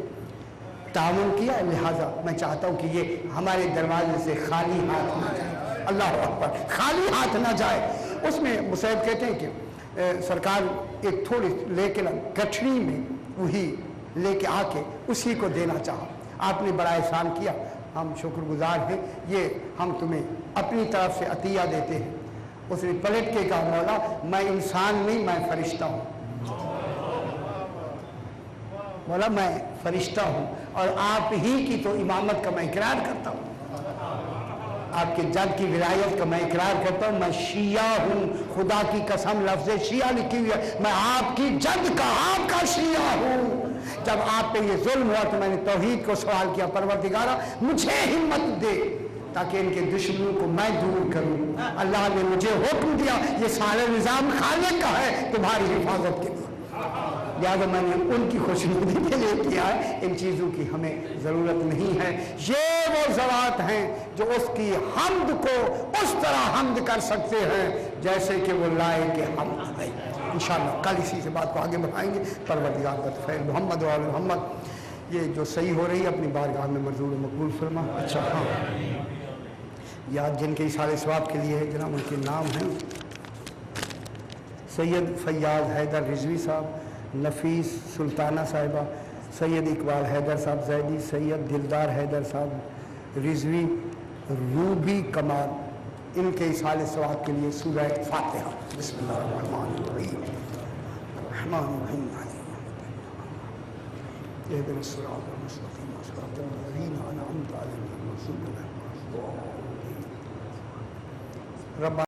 ताउन किया, लिहाजा मैं चाहता हूँ कि ये हमारे दरवाजे से खाली हाथ ना जाए। अल्लाह अकबर, खाली हाथ ना जाए। उसमें मुसैब कहते हैं कि सरकार एक थोड़ी लेके ना गठरी में वही लेके आके उसी को देना चाहा। आपने बड़ा एहसान किया, हम शुक्रगुजार हैं, ये हम तुम्हें अपनी तरफ से अतिया देते हैं। उसने पलट के कहा मौला मैं इंसान नहीं, मैं फरिश्ता हूँ। बोला मैं फरिश्ता हूँ और आप ही की तो इमामत का मैं इकरार करता हूँ, आपके जद की विलायत का मैं इकरार करता हूँ, मैं शिया हूँ, खुदा की कसम लफ्ज़ शिया लिखी हुई है, मैं आपकी जद का आपका शिया हूँ। जब आप पे ये जुल्म हुआ तो मैंने तौहीद को सवाल किया, परवरदिगारा मुझे हिम्मत दे ताकि इनके दुश्मनों को मैं दूर करूं। अल्लाह ने मुझे हुक्म दिया, ये सारा निज़ाम खालिक का है तुम्हारी हिफाजत के लिए, लिहाजा मैंने उनकी खुशनुदी के लिए किया है। इन चीज़ों की हमें ज़रूरत नहीं है। ये वो ज़वात हैं जो उसकी हम्द को उस तरह हम्द कर सकते हैं जैसे कि वो लायक हम्द है। इंशाअल्लाह कल इसी से बात को आगे बढ़ाएंगे। परवरदिगार बतफ़ैल मोहम्मद व आले मोहम्मद। ये जो सही हो रही है अपनी बारगाह में मंजूर मकबूल फरमा। अच्छा हाँ, याद जिनके इशारे सवाब के लिए है जनाब उनके नाम हैं सैयद फैयाज़ हैदर रिजवी साहब, नफीस सुल्ताना साहिबा, सैयद इकबाल हैदर साहब जैदी, सैयद दिलदार हैदर साहब रिजवी, रूबी कमाल। इनके इशारे सवाब के लिए सूरह फातिहा। बिस्मिल्लाहिर्रहमानिर्रहीम। रब्बा